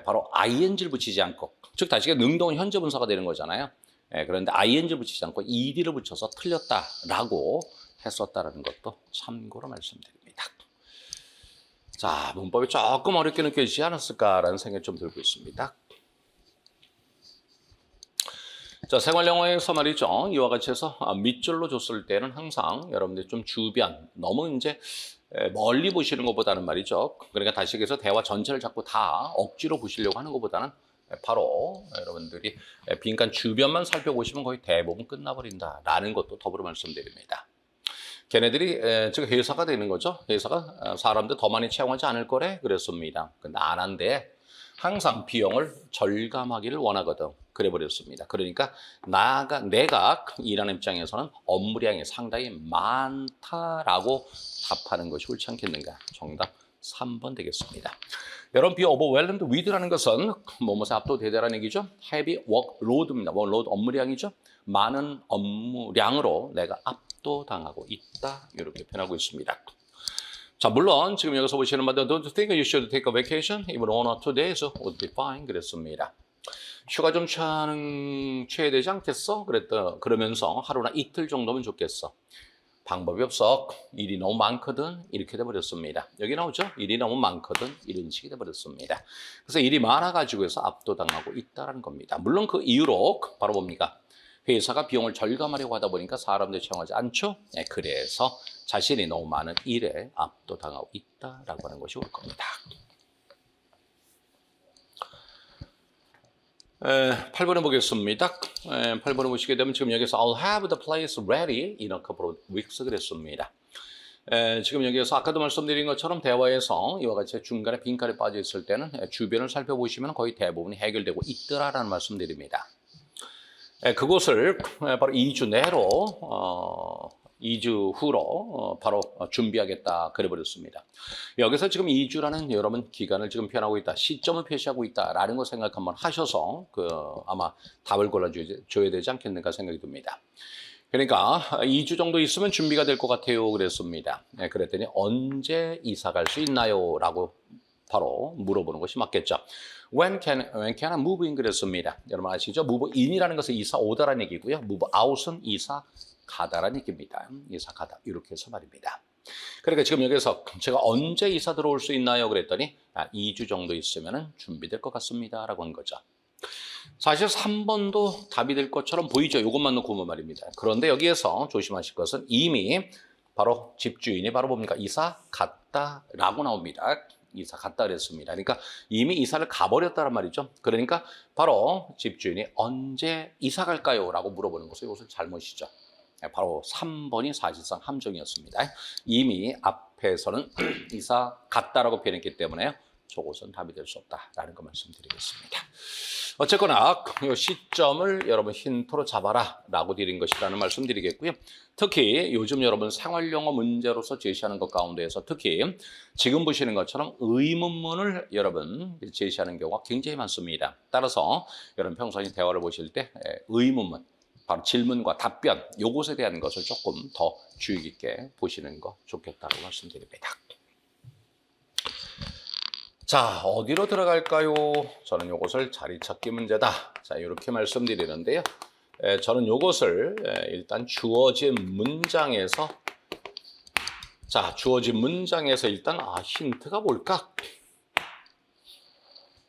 바로 ing를 붙이지 않고, 즉 다시 능동은 현재 분사가 되는 거잖아요. 그런데 ing를 붙이지 않고 ed를 붙여서 틀렸다라고 했었다는 것도 참고로 말씀드립니다. 자, 문법이 조금 어렵게 느껴지지 않았을까라는 생각이 좀 들고 있습니다. 자, 생활영어에서 말이죠. 이와 같이 해서 밑줄로 줬을 때는 항상 여러분들이 좀 주변, 너무 이제 멀리 보시는 것보다는 말이죠. 그러니까 다시 얘기해서 대화 전체를 자꾸 다 억지로 보시려고 하는 것보다는 바로 여러분들이 빈칸 주변만 살펴보시면 거의 대부분 끝나버린다라는 것도 더불어 말씀드립니다. 걔네들이 즉 회사가 되는 거죠. 회사가 사람들 더 많이 채용하지 않을 거래 그랬습니다. 근데 안 한대. 항상 비용을 절감하기를 원하거든. 그래 버렸습니다. 그러니까 내가 일하는 입장에서는 업무량이 상당히 많다라고 답하는 것이 옳지 않겠는가. 정답 3번 되겠습니다. 여러분, be overwhelmed with라는 것은 뭐뭐에 압도되다라는 얘기죠. heavy workload입니다. workload 업무량이죠. 많은 업무량으로 내가 압도당하고 있다. 이렇게 표현하고 있습니다. 자, 물론 지금 여기서 보시는 바대로 don't think you should take a vacation even 1 or 2 days would be fine 그랬습니다. 휴가 좀 취해야 되지 않겠어? 그러면서 하루나 이틀 정도면 좋겠어. 방법이 없어. 일이 너무 많거든. 이렇게 돼버렸습니다. 여기 나오죠? 일이 너무 많거든. 이런 식이 돼버렸습니다. 그래서 일이 많아가지고 해서 압도당하고 있다는 겁니다. 물론 그 이유로 바로 뭡니까? 회사가 비용을 절감하려고 하다 보니까 사람들 채용하지 않죠? 네, 그래서 자신이 너무 많은 일에 압도당하고 있다라고 하는 것이 올 겁니다. 8번에 보겠습니다. 8번에 보시게 되면 지금 여기서 I'll have the place ready in a couple of weeks 그랬습니다. 지금 여기에서 아까도 말씀드린 것처럼 대화에서 이와 같이 중간에 빈칸이 빠져 있을 때는 주변을 살펴보시면 거의 대부분이 해결되고 있더라라는 말씀드립니다. 그곳을 바로 2주 내로 2주 후로 바로 준비하겠다 그래버렸습니다. 여기서 지금 2주라는 여러분 기간을 지금 표현하고 있다. 시점을 표시하고 있다라는 거 생각 한번 하셔서 아마 답을 골라줘야 되지 않겠는가 생각이 듭니다. 그러니까 2주 정도 있으면 준비가 될 것 같아요 그랬습니다. 그랬더니 언제 이사 갈 수 있나요? 라고 바로 물어보는 것이 맞겠죠. When can I move in 그랬습니다. 여러분 아시죠? move in이라는 것은 이사 오다라는 얘기고요. move out은 이사 가다라는 얘기입니다. 이사 가다 이렇게 해서 말입니다. 그러니까 지금 여기서 제가 언제 이사 들어올 수 있나요? 그랬더니 2주 정도 있으면 준비될 것 같습니다. 라고 한 거죠. 사실 3번도 답이 될 것처럼 보이죠. 이것만 놓고 보면 말입니다. 그런데 여기에서 조심하실 것은 이미 바로 집주인이 바로 뭡니까? 이사 갔다라고 나옵니다. 이사 갔다 그랬습니다. 그러니까 이미 이사를 가버렸다란 말이죠. 그러니까 바로 집주인이 언제 이사 갈까요? 라고 물어보는 것은 이것은 잘못이죠. 바로 3번이 사실상 함정이었습니다. 이미 앞에서는 이사 갔다라고 표현했기 때문에 저것은 답이 될 수 없다라는 거 말씀드리겠습니다. 어쨌거나 이 시점을 여러분 힌트로 잡아라 라고 드린 것이라는 말씀 드리겠고요. 특히 요즘 여러분 생활용어 문제로서 제시하는 것 가운데에서 특히 지금 보시는 것처럼 의문문을 여러분 제시하는 경우가 굉장히 많습니다. 따라서 여러분 평소에 대화를 보실 때 의문문 바로 질문과 답변 요것에 대한 것을 조금 더 주의 깊게 보시는 거 좋겠다고 말씀드립니다. 자, 어디로 들어갈까요? 저는 요것을 자리 찾기 문제다. 자, 이렇게 말씀드리는데요. 저는 요것을 일단 주어진 문장에서 일단 힌트가 뭘까?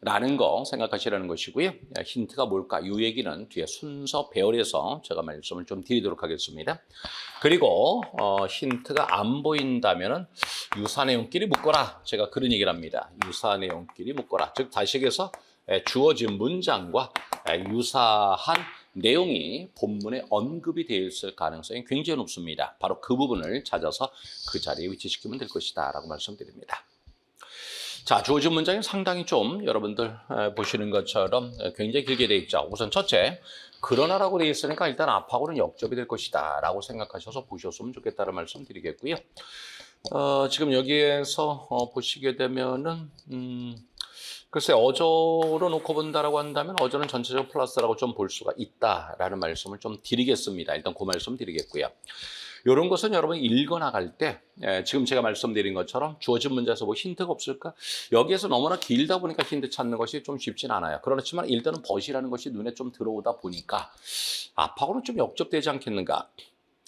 라는 거 생각하시라는 것이고요. 힌트가 뭘까? 이 얘기는 뒤에 순서 배열에서 제가 말씀을 좀 드리도록 하겠습니다. 그리고 힌트가 안 보인다면은 유사 내용끼리 묶어라. 제가 그런 얘기를 합니다. 유사 내용끼리 묶어라. 즉 다시 얘기해서 주어진 문장과 유사한 내용이 본문에 언급이 되어 있을 가능성이 굉장히 높습니다. 바로 그 부분을 찾아서 그 자리에 위치시키면 될 것이다 라고 말씀드립니다. 자, 주어진 문장이 상당히 좀 여러분들 보시는 것처럼 굉장히 길게 되어 있죠. 우선 첫째, 그러나라고 되어 있으니까 일단 앞하고는 역접이 될 것이다 라고 생각하셔서 보셨으면 좋겠다는 말씀 드리겠고요. 지금 여기에서 보시게 되면은 글쎄 어조로 놓고 본다라고 한다면 어조는 전체적으로 플러스라고 좀 볼 수가 있다라는 말씀을 좀 드리겠습니다. 일단 그 말씀 드리겠고요. 이런 것은 여러분 읽어나갈 때 지금 제가 말씀드린 것처럼 주어진 문제에서 뭐 힌트가 없을까? 여기에서 너무나 길다 보니까 힌트 찾는 것이 좀 쉽진 않아요. 그렇지만 일단은 벗이라는 것이 눈에 좀 들어오다 보니까 앞하고는 좀 역접되지 않겠는가?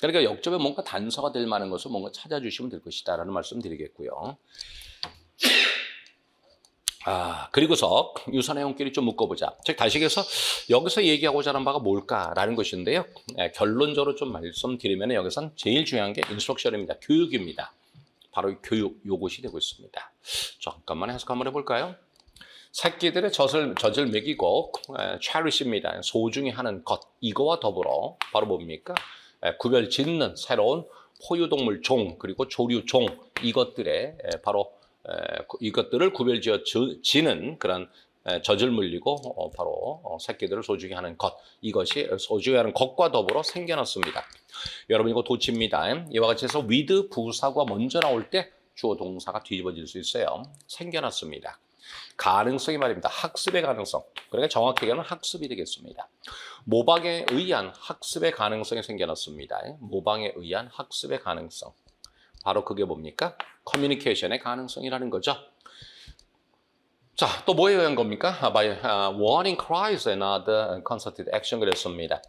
그러니까 역접에 뭔가 단서가 될 만한 것을 뭔가 찾아주시면 될 것이다 라는 말씀 드리겠고요. 그리고서 유사 내용끼리 좀 묶어보자. 즉 다시 얘기해서 여기서 얘기하고자 하는 바가 뭘까라는 것인데요. 결론적으로 좀 말씀드리면 여기선 제일 중요한 게 인스트럭션입니다. 교육입니다. 바로 교육 요것이 되고 있습니다. 잠깐만 해석 한번 해볼까요? 새끼들의 젖을 먹이고 cherish입니다. 소중히 하는 것 이거와 더불어 바로 뭡니까? 구별 짓는 새로운 포유동물 종 그리고 조류종 이것들의 바로 이것들을 구별지어지는 그런 젖을 물리고 바로 새끼들을 소중히 하는 것 이것이 소중히 하는 것과 더불어 생겨났습니다. 여러분 이거 도치입니다. 이와 같이 해서 with 부사가 먼저 나올 때 주어 동사가 뒤집어질 수 있어요. 생겨났습니다. 가능성이 말입니다. 학습의 가능성. 그러니까 정확히 얘기하면 학습이 되겠습니다. 모방에 의한 학습의 가능성이 생겨났습니다. 모방에 의한 학습의 가능성. 바로 그게 뭡니까? 커뮤니케이션의 가능성이라는 거죠. 자, 또 뭐에 의한 겁니까? By warning cries and other concerted action 그랬습니다.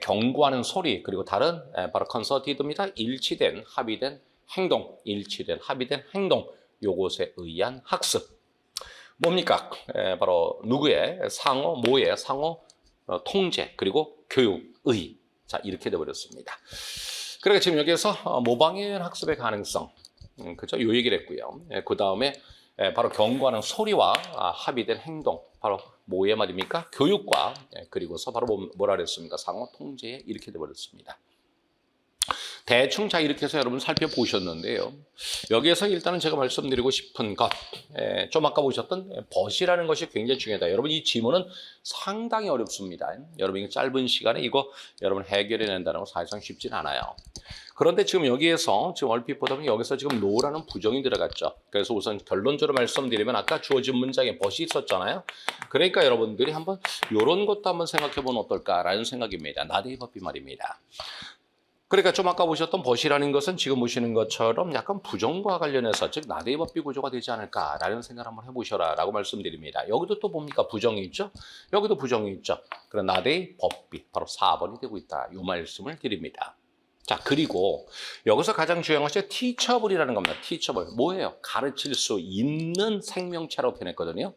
경고하는 소리 그리고 다른 바로 concerted입니다. 일치된 합의된 행동, 일치된 합의된 행동 요것에 의한 학습. 뭡니까? 바로 누구의 상호, 뭐의 상호, 통제 그리고 교육의. 자, 이렇게 되어버렸습니다. 그러니까 지금 여기에서 모방에 의한 학습의 가능성, 그죠? 요 얘기를 했고요. 그 다음에 바로 경고하는 소리와 합의된 행동, 바로 뭐의 말입니까? 교육과 그리고서 바로 뭐라 그랬습니까? 상호 통제에 이렇게 되어버렸습니다. 대충 자 이렇게 해서 여러분 살펴보셨는데요. 여기에서 일단은 제가 말씀드리고 싶은 것, 좀 아까 보셨던 벗이라는 것이 굉장히 중요하다. 여러분 이 지문은 상당히 어렵습니다. 여러분 짧은 시간에 이거 여러분 해결해낸다는 건 사실상 쉽진 않아요. 그런데 지금 여기에서 지금 얼핏 보다 보면 여기서 지금 no라는 부정이 들어갔죠. 그래서 우선 결론적으로 말씀드리면 아까 주어진 문장에 벗이 있었잖아요. 그러니까 여러분들이 한번 이런 것도 한번 생각해보면 어떨까라는 생각입니다. 나데이 법비 말입니다. 그러니까 좀 아까 보셨던 벗이라는 것은 지금 보시는 것처럼 약간 부정과 관련해서 즉 나데이 법비 구조가 되지 않을까라는 생각을 한번 해보셔라 라고 말씀드립니다. 여기도 또 뭡니까? 부정이 있죠? 여기도 부정이 있죠. 그런 나데이 법비 바로 4번이 되고 있다. 이 말씀을 드립니다. 자, 그리고 여기서 가장 중요한 것이 teachable이라는 겁니다. teachable. 뭐예요? 가르칠 수 있는 생명체라고 표현했거든요.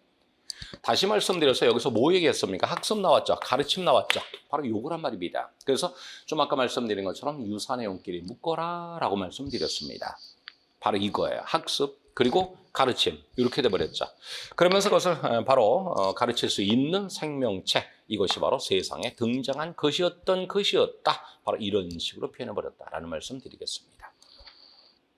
다시 말씀드려서 여기서 뭐 얘기했습니까? 학습 나왔죠. 가르침 나왔죠. 바로 요거란 말입니다. 그래서 좀 아까 말씀드린 것처럼 유사의 용끼리 묶어라 라고 말씀드렸습니다. 바로 이거예요. 학습 그리고 가르침 이렇게 돼버렸죠. 그러면서 그것을 바로 가르칠 수 있는 생명체 이것이 바로 세상에 등장한 것이었던 것이었다. 바로 이런 식으로 표현해버렸다라는 말씀 드리겠습니다.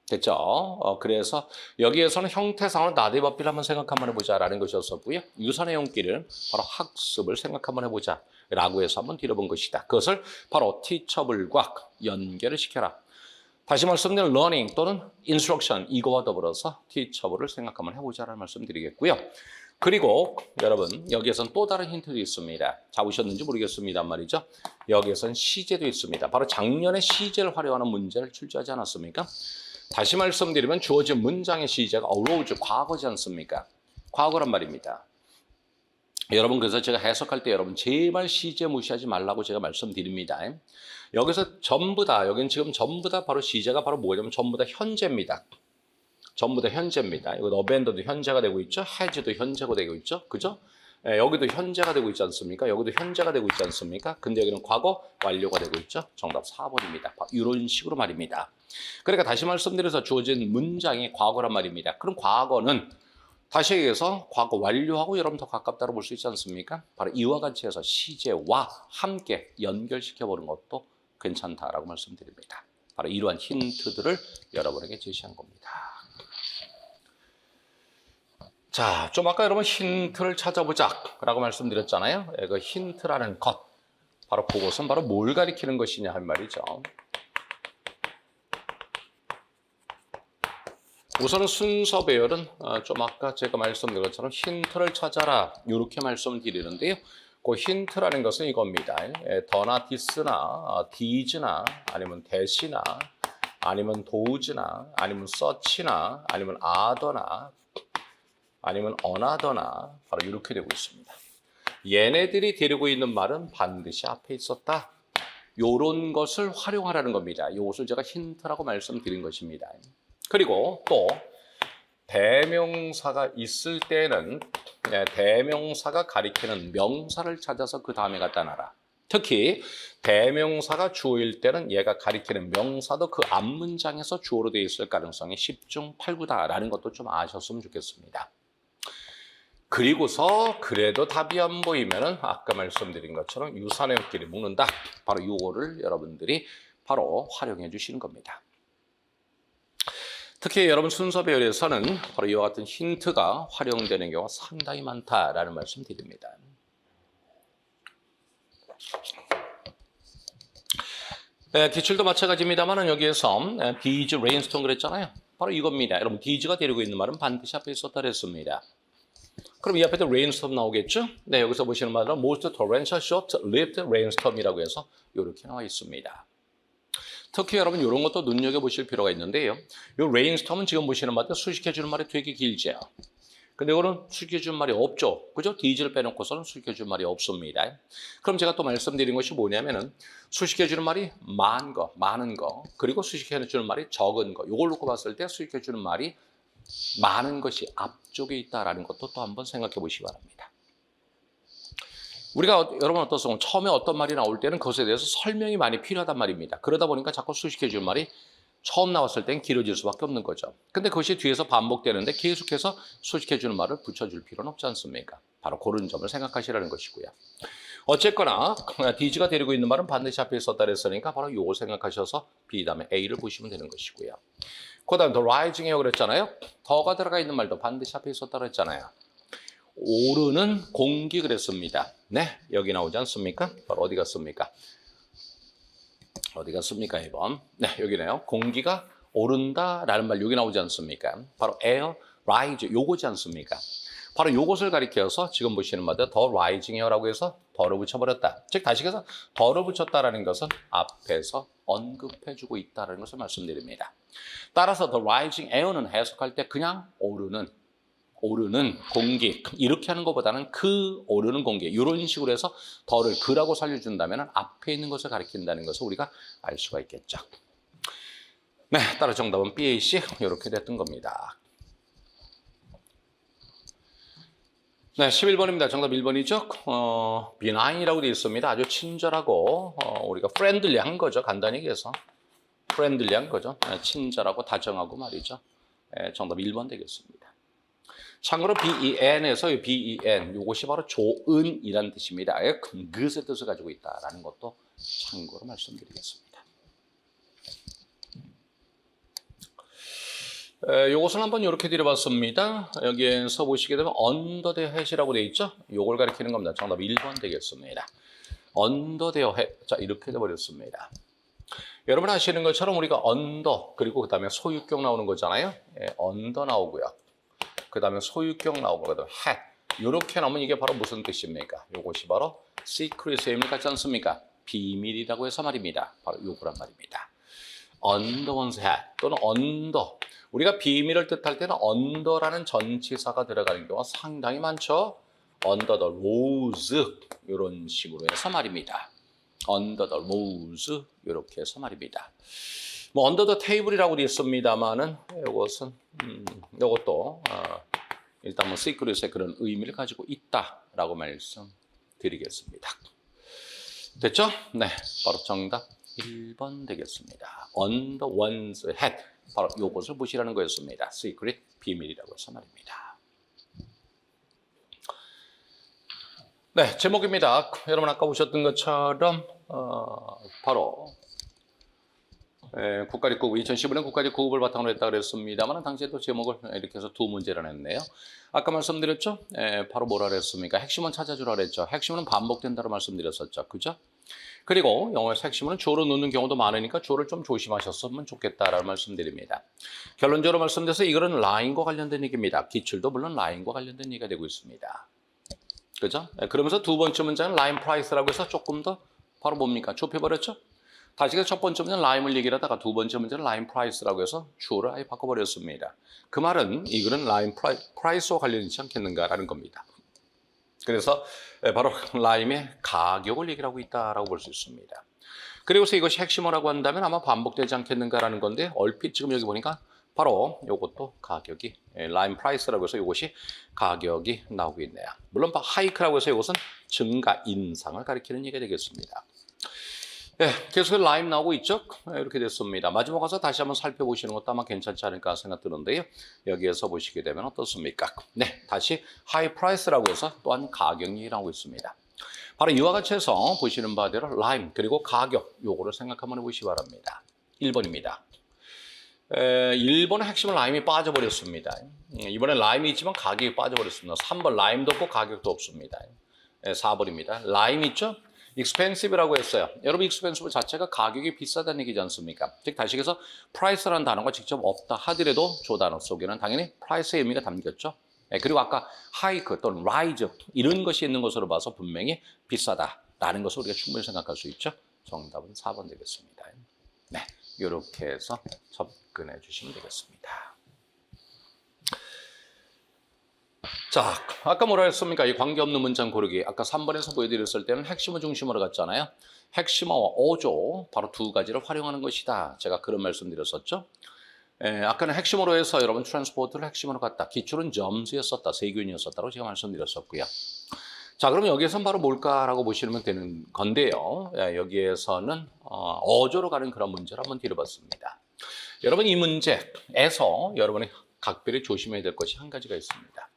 됐죠? 그래서 여기에서는 형태상으로 나데이 법비를 한번 생각 한번 해보자라는 것이었었고요. 유사의 용기를 바로 학습을 생각 한번 해보자 라고 해서 한번 들어본 것이다. 그것을 바로 teachable과 연결을 시켜라. 다시 말씀드린 learning 또는 instruction 이거와 더불어서 teachable을 생각 한번 해보자라는 말씀 드리겠고요. 그리고 여러분 여기에서는 또 다른 힌트도 있습니다. 잡으셨는지 모르겠습니다만 말이죠. 여기에서는 시제도 있습니다. 바로 작년에 시제를 활용하는 문제를 출제하지 않았습니까? 다시 말씀드리면 주어진 문장의 시제가 arose, 과거지 않습니까? 과거란 말입니다. 여러분 그래서 제가 해석할 때 여러분 제발 시제 무시하지 말라고 제가 말씀드립니다. 여기서 전부 다 여기는 지금 전부 다 바로 시제가 바로 뭐냐면 전부 다 현재입니다. 전부 다 현재입니다. 이거 어벤더도 현재가 되고 있죠. has도 현재가 되고 있죠. 그죠? 여기도 현재가 되고 있지 않습니까? 여기도 현재가 되고 있지 않습니까? 근데 여기는 과거 완료가 되고 있죠. 정답 4번입니다. 이런 식으로 말입니다. 그러니까 다시 말씀드려서 주어진 문장이 과거란 말입니다. 그럼 과거는 다시 얘기해서 과거 완료하고 여러분 더 가깝다고 볼 수 있지 않습니까? 바로 이와 같이 해서 시제와 함께 연결시켜보는 것도 괜찮다라고 말씀드립니다. 바로 이러한 힌트들을 여러분에게 제시한 겁니다. 자, 좀 아까 여러분 힌트를 찾아보자 라고 말씀드렸잖아요. 그 힌트라는 것, 바로 그것은 바로 뭘 가리키는 것이냐 한 말이죠. 우선은 순서 배열은 좀 아까 제가 말씀드린 것처럼 힌트를 찾아라 이렇게 말씀드리는데요. 그 힌트라는 것은 이겁니다. 더나 디스나 디즈나 아니면 대시나 아니면 도우즈나 아니면 서치나 아니면 아더나 아니면 어나더나 바로 이렇게 되고 있습니다. 얘네들이 데리고 있는 말은 반드시 앞에 있었다. 요런 것을 활용하라는 겁니다. 이것을 제가 힌트라고 말씀드린 것입니다. 그리고 또 대명사가 있을 때는 대명사가 가리키는 명사를 찾아서 그 다음에 갖다 놔라. 특히 대명사가 주어일 때는 얘가 가리키는 명사도 그 앞문장에서 주어로 되어 있을 가능성이 10중 8구다라는 것도 좀 아셨으면 좋겠습니다. 그리고서 그래도 답이 안 보이면은 아까 말씀드린 것처럼 유사내용끼리 묶는다. 바로 이거를 여러분들이 바로 활용해 주시는 겁니다. 특히 여러분 순서 배열에서는 바로 이와 같은 힌트가 활용되는 경우가 상당히 많다라는 말씀 드립니다. 기출도 마찬가지입니다만 여기에서 비즈 레인스톰 그랬잖아요. 바로 이겁니다. 여러분 비즈가 데리고 있는 말은 반드시 앞에 있었다 그랬습니다. 그럼 이 앞에도 레인스톰 나오겠죠? 네, 여기서 보시는 말은 most torrential short-lived rainstorm이라고 해서 이렇게 나와 있습니다. 특히 여러분 이런 것도 눈여겨보실 필요가 있는데요. 이 레인스톰은 지금 보시는 말도 수식해주는 말이 되게 길죠. 근데 이거는 수식해주는 말이 없죠. 그죠? 디즈를 빼놓고서는 수식해주는 말이 없습니다. 그럼 제가 또 말씀드린 것이 뭐냐면은 수식해주는 말이 많은 거, 그리고 수식해주는 말이 적은 거. 이걸 놓고 봤을 때 수식해주는 말이 많은 것이 앞쪽에 있다라는 것도 또 한번 생각해 보시기 바랍니다. 우리가 여러분 어떻습니까? 처음에 어떤 말이 나올 때는 그것에 대해서 설명이 많이 필요하단 말입니다. 그러다 보니까 자꾸 수식해주는 말이 처음 나왔을 땐 길어질 수밖에 없는 거죠. 근데 그것이 뒤에서 반복되는데 계속해서 수식해주는 말을 붙여줄 필요는 없지 않습니까? 바로 그런 점을 생각하시라는 것이고요. 어쨌거나 D가 데리고 있는 말은 반드시 앞에 있었다 그랬으니까 바로 이거 생각하셔서 B 다음에 A를 보시면 되는 것이고요. 그 다음 더 rising이라고 그랬잖아요. 더가 들어가 있는 말도 반드시 앞에 있었다 그랬잖아요. 오르는 공기 그랬습니다. 네, 여기 나오지 않습니까? 바로 어디 갔습니까? 어디 갔습니까, 이번? 네, 여기네요. 공기가 오른다라는 말 여기 나오지 않습니까? 바로 air rise, 요거지 않습니까? 바로 요것을 가리켜서 지금 보시는 바대로 더 rising이라고 해서 더를 붙여버렸다. 즉 다시 해서 더를 붙였다라는 것은 앞에서 언급해주고 있다는 것을 말씀드립니다. 따라서 the rising air는 해석할 때 그냥 오르는 공기 이렇게 하는 것보다는 그 오르는 공기 이런 식으로 해서 더를 그라고 살려준다면 앞에 있는 것을 가리킨다는 것을 우리가 알 수가 있겠죠. 네, 따라 정답은 BAC 이렇게 됐던 겁니다. 네, 11번입니다. 정답 1번이죠. benign이라고 되어 있습니다. 아주 친절하고 우리가 friendly한 거죠. 간단히 얘기해서 friendly한 거죠. 친절하고 다정하고 말이죠. 정답 1번 되겠습니다. 참고로 ben에서 ben 이것이 바로 좋은이라는 뜻입니다. 그것의 뜻을 가지고 있다라는 것도 참고로 말씀드리겠습니다. 이것을 한번 이렇게 드려봤습니다. 여기에서 보시게 되면 under the hat이라고 되어 있죠. 이걸 가리키는 겁니다. 정답 1번 되겠습니다. under the hat. 자, 이렇게 돼버렸습니다. 여러분 아시는 것처럼 우리가 under 그리고 그 다음에 소유격 나오는 거잖아요. under 나오고요. 그 다음에 소유격 나오고 그 다음에 hat. 이렇게 나오면 이게 바로 무슨 뜻입니까? 이것이 바로 secret의 의미를 갖지 않습니까? 비밀이라고 해서 말입니다. 바로 요거란 말입니다. under one's hat 또는 under. 우리가 비밀을 뜻할 때는 under라는 전치사가 들어가는 경우가 상당히 많죠. under the rose 이런 식으로 해서 말입니다. under the rose 이렇게 해서 말입니다. 뭐 under the table이라고 되어 있습니다만은 이것은 이것도 일단 뭐 secret의 그런 의미를 가지고 있다라고 말씀드리겠습니다. 됐죠? 네, 바로 정답 1번 되겠습니다. under one's hat. 바로 이것을 보시라는 거였습니다. secret, 비밀이라고 해서 말입니다. 네, 제목입니다. 여러분 아까 보셨던 것처럼 바로 국가립9급 2015년 국가립9급을 바탕으로 했다고 그랬습니다만 당시에도 제목을 이렇게 해서 두 문제를 냈네요. 아까 말씀드렸죠? 바로 뭐라 그랬습니까? 핵심은 찾아주라 그랬죠. 핵심은 반복된다고 말씀드렸었죠. 그죠? 그리고 영어에서 핵심은 주어로 넣는 경우도 많으니까 주어를 좀 조심하셨으면 좋겠다라는 말씀드립니다. 결론적으로 말씀드려서 이거는 라인과 관련된 얘기입니다. 기출도 물론 라인과 관련된 얘기가 되고 있습니다. 그죠? 그러면서 두 번째 문제는 라인 프라이스라고 해서 조금 더 바로 뭡니까? 좁혀버렸죠? 다시 첫 번째 문제는 라임을 얘기를 하다가 두 번째 문제는 라인 프라이스라고 해서 주어를 아예 바꿔버렸습니다. 그 말은 이거는 라인 프라이스와 관련이 있지 않겠는가라는 겁니다. 그래서 바로 라임의 가격을 얘기를 하고 있다라고 볼 수 있습니다. 그리고서 이것이 핵심어라고 한다면 아마 반복되지 않겠는가라는 건데 얼핏 지금 여기 보니까 바로 이것도 가격이 라임 프라이스라고 해서 이것이 가격이 나오고 있네요. 물론 하이크라고 해서 이것은 증가, 인상을 가리키는 얘기가 되겠습니다. 네, 계속 라임 나오고 있죠? 이렇게 됐습니다. 마지막 가서 다시 한번 살펴보시는 것도 아마 괜찮지 않을까 생각 드는데요. 여기에서 보시게 되면 어떻습니까? 네, 다시 하이 프라이스라고 해서 또한 가격 얘기 나오고 있습니다. 바로 이와 같이 해서 보시는 바대로 라임 그리고 가격 요거를 생각 한번 해보시기 바랍니다. 1번입니다. 1번의 핵심은 라임이 빠져버렸습니다. 이번에 라임이 있지만 가격이 빠져버렸습니다. 3번 라임도 없고 가격도 없습니다. 4번입니다. 라임 있죠? expensive라고 했어요. 여러분 expensive 자체가 가격이 비싸다는 얘기지 않습니까? 즉 다시 해서 price라는 단어가 직접 없다 하더라도 저 단어 속에는 당연히 price의 의미가 담겼죠. 그리고 아까 hike 또는 rise 이런 것이 있는 것으로 봐서 분명히 비싸다라는 것을 우리가 충분히 생각할 수 있죠. 정답은 4번 되겠습니다. 네, 이렇게 해서 접근해 주시면 되겠습니다. 자, 아까 뭐라 했습니까? 이 관계없는 문장 고르기. 아까 3번에서 보여드렸을 때는 핵심을 중심으로 갔잖아요. 핵심어와 어조, 바로 두 가지를 활용하는 것이다. 제가 그런 말씀 드렸었죠. 아까는 핵심으로 해서 여러분 트랜스포트를 핵심으로 갔다. 기출은 점수였었다. 세균이었었다고 제가 말씀드렸었고요. 자, 그럼 여기에서는 바로 뭘까라고 보시면 되는 건데요. 여기에서는 어조로 가는 그런 문제를 한번 드려봤습니다. 여러분 이 문제에서 여러분이 각별히 조심해야 될 것이 한 가지가 있습니다.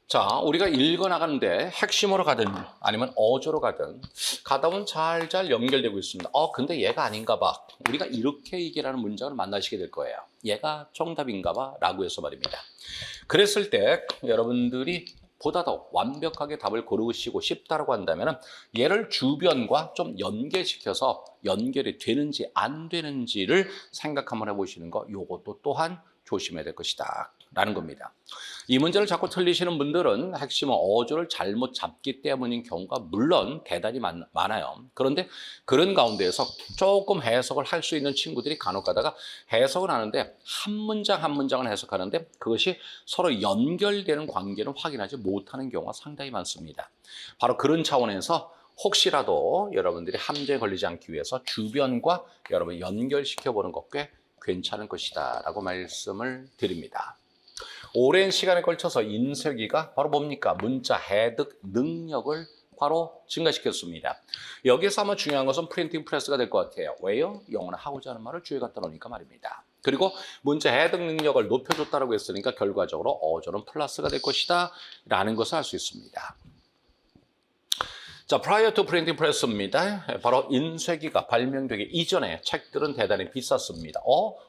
자, 우리가 읽어나가는데 핵심으로 가든 아니면 어조로 가든 가다 보면 잘 연결되고 있습니다. 근데 얘가 아닌가 봐. 우리가 이렇게 얘기하는 문장을 만나시게 될 거예요. 얘가 정답인가 봐 라고 해서 말입니다. 그랬을 때 여러분들이 보다 더 완벽하게 답을 고르시고 싶다라고 한다면 얘를 주변과 좀 연계시켜서 연결이 되는지 안 되는지를 생각 한번 해보시는 거 요것도 또한 조심해야 될 것이다 라는 겁니다. 이 문제를 자꾸 틀리시는 분들은 핵심은 어조를 잘못 잡기 때문인 경우가 물론 대단히 많아요. 그런데 그런 가운데에서 조금 해석을 할 수 있는 친구들이 간혹 가다가 해석을 하는데 한 문장 한 문장을 해석하는데 그것이 서로 연결되는 관계는 확인하지 못하는 경우가 상당히 많습니다. 바로 그런 차원에서 혹시라도 여러분들이 함정에 걸리지 않기 위해서 주변과 여러분 연결시켜보는 것 꽤 괜찮은 것이다 라고 말씀을 드립니다. 오랜 시간에 걸쳐서 인쇄기가 바로 뭡니까? 문자 해득 능력을 바로 증가시켰습니다. 여기서 아마 중요한 것은 프린팅 프레스가 될 것 같아요. 왜요? 영어는 하고자 하는 말을 주에 갖다 놓으니까 말입니다. 그리고 문자 해득 능력을 높여줬다고 했으니까 결과적으로 어조는 플러스가 될 것이다 라는 것을 알 수 있습니다. 자, prior to printing press입니다. 바로 인쇄기가 발명되기 이전에 책들은 대단히 비쌌습니다.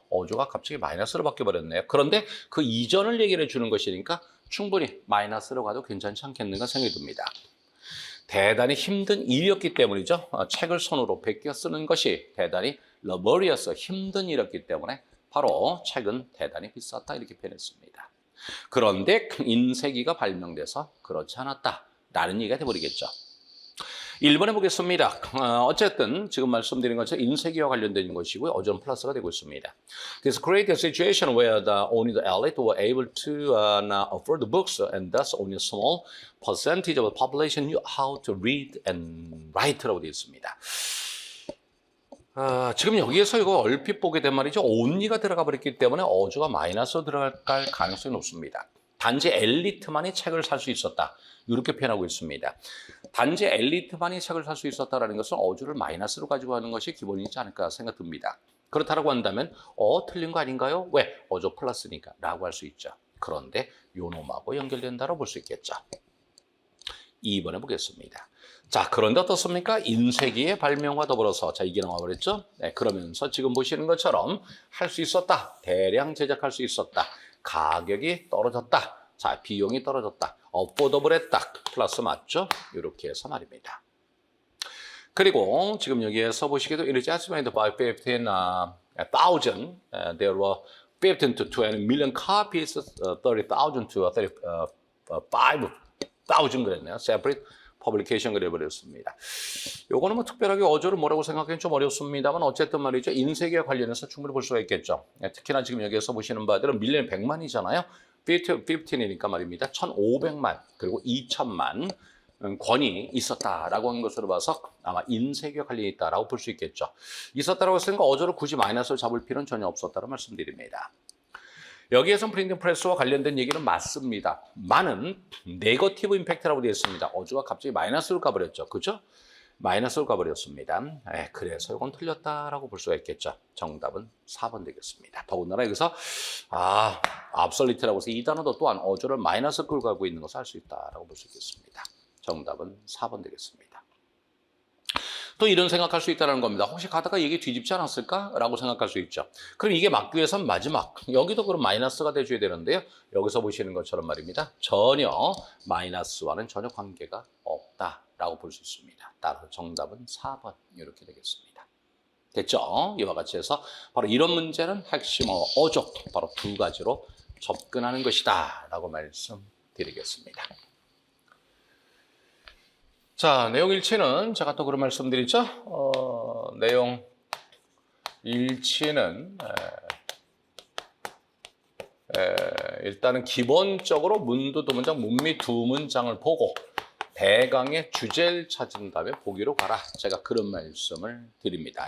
어조가 갑자기 마이너스로 바뀌어버렸네요. 그런데 그 이전을 얘기를 해주는 것이니까 충분히 마이너스로 가도 괜찮지 않겠는가 생각이 듭니다. 대단히 힘든 일이었기 때문이죠. 책을 손으로 베껴 쓰는 것이 대단히 laborious, 힘든 일이었기 때문에 바로 책은 대단히 비쌌다 이렇게 표현했습니다. 그런데 인쇄기가 발명돼서 그렇지 않았다라는 얘기가 돼버리겠죠. 1번에 보겠습니다. 어쨌든 지금 말씀드린 것처럼 인쇄기와 관련된 것이고요. 어조는 플러스가 되고 있습니다. This created a situation where only the elite were able to afford the books and thus only a small percentage of the population knew how to read and write라고 되어 있습니다. 지금 여기에서 이거 얼핏 보게 된 말이죠. only가 들어가 버렸기 때문에 어조가 마이너스로 들어갈 가능성이 높습니다. 단지 엘리트만이 책을 살 수 있었다. 이렇게 표현하고 있습니다. 단지 엘리트만이 책을 살 수 있었다는 것은 어조를 마이너스로 가지고 가는 것이 기본이지 않을까 생각됩니다. 그렇다고 한다면 틀린 거 아닌가요? 왜? 어조 플러스니까 라고 할 수 있죠. 그런데 요놈하고 연결된다고 볼 수 있겠죠. 2번에 보겠습니다. 자, 그런데 어떻습니까? 인쇄기의 발명과 더불어서 이게 나와버렸죠? 네, 그러면서 지금 보시는 것처럼 할 수 있었다. 대량 제작할 수 있었다. 가격이 떨어졌다. 자, 비용이 떨어졌다. 어포더블했다. 플러스 맞죠? 이렇게 해서 말입니다. 그리고 지금 여기에서 보시기에도 it is estimated by 15,000 there were 15 to 20 million copies, 30,000 to 35,000 그랬네요. separate publication 그래버렸습니다. 요거는 뭐 특별하게 어조를 뭐라고 생각하기는 좀 어렵습니다만 어쨌든 말이죠. 인쇄기와 관련해서 충분히 볼 수가 있겠죠. 특히나 지금 여기에서 보시는 바들은 밀리언 100만이잖아요. 15이니까 말입니다. 1,500만 그리고 2,000만 권이 있었다라고 한 것으로 봐서 아마 인쇄기와 관련이 있다라고 볼 수 있겠죠. 있었다라고 했으니까 어조를 굳이 마이너스로 잡을 필요는 전혀 없었다고 말씀드립니다. 여기에선 프린팅 프레스와 관련된 얘기는 맞습니다. 많은 네거티브 임팩트라고 되어 있습니다. 어조가 갑자기 마이너스로 가버렸죠. 그죠? 마이너스로 가버렸습니다. 그래서 이건 틀렸다라고 볼 수가 있겠죠. 정답은 4번 되겠습니다. 더군다나 여기서 obsolete라고 해서 이 단어도 또한 어조를 마이너스 끌고 가고 있는 것을 알 수 있다라고 볼 수 있겠습니다. 정답은 4번 되겠습니다. 또 이런 생각할 수 있다는 겁니다. 혹시 가다가 이게 뒤집지 않았을까라고 생각할 수 있죠. 그럼 이게 맞기 위해서는 마지막 여기도 그럼 마이너스가 돼줘야 되는데요. 여기서 보시는 것처럼 말입니다. 전혀 마이너스와는 전혀 관계가 없다라고 볼 수 있습니다. 따라서 정답은 4번 이렇게 되겠습니다. 됐죠? 이와 같이 해서 바로 이런 문제는 핵심어 어족 바로 두 가지로 접근하는 것이다 라고 말씀드리겠습니다. 자, 내용 일치는 제가 또 그런 말씀드리죠. 내용 일치는 일단은 기본적으로 문도 두 문장, 문미 두 문장을 보고 대강의 주제를 찾은 다음에 보기로 가라. 제가 그런 말씀을 드립니다.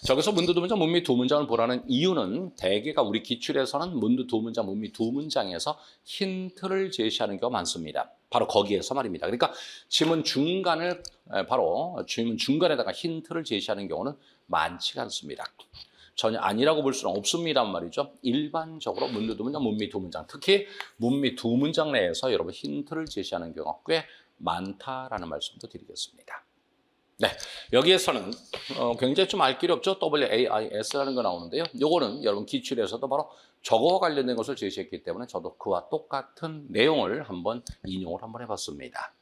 저기서 문도 두 문장, 문미 두 문장을 보라는 이유는 대개가 우리 기출에서는 문도 두 문장, 문미 두 문장에서 힌트를 제시하는 경우가 많습니다. 바로 거기에서 말입니다. 그러니까 지문 중간을 바로 지문 중간에다가 힌트를 제시하는 경우는 많지가 않습니다. 전혀 아니라고 볼 수는 없습니다만 말이죠. 일반적으로 문도 두 문장, 문미 두 문장, 특히 문미 두 문장 내에서 여러분 힌트를 제시하는 경우가 꽤 많다라는 말씀도 드리겠습니다. 네, 여기에서는 굉장히 좀 알 길이 없죠. WAIS라는 거 나오는데요. 요거는 여러분 기출에서도 바로 저거와 관련된 것을 제시했기 때문에 저도 그와 똑같은 내용을 한번 인용을 한번 해봤습니다.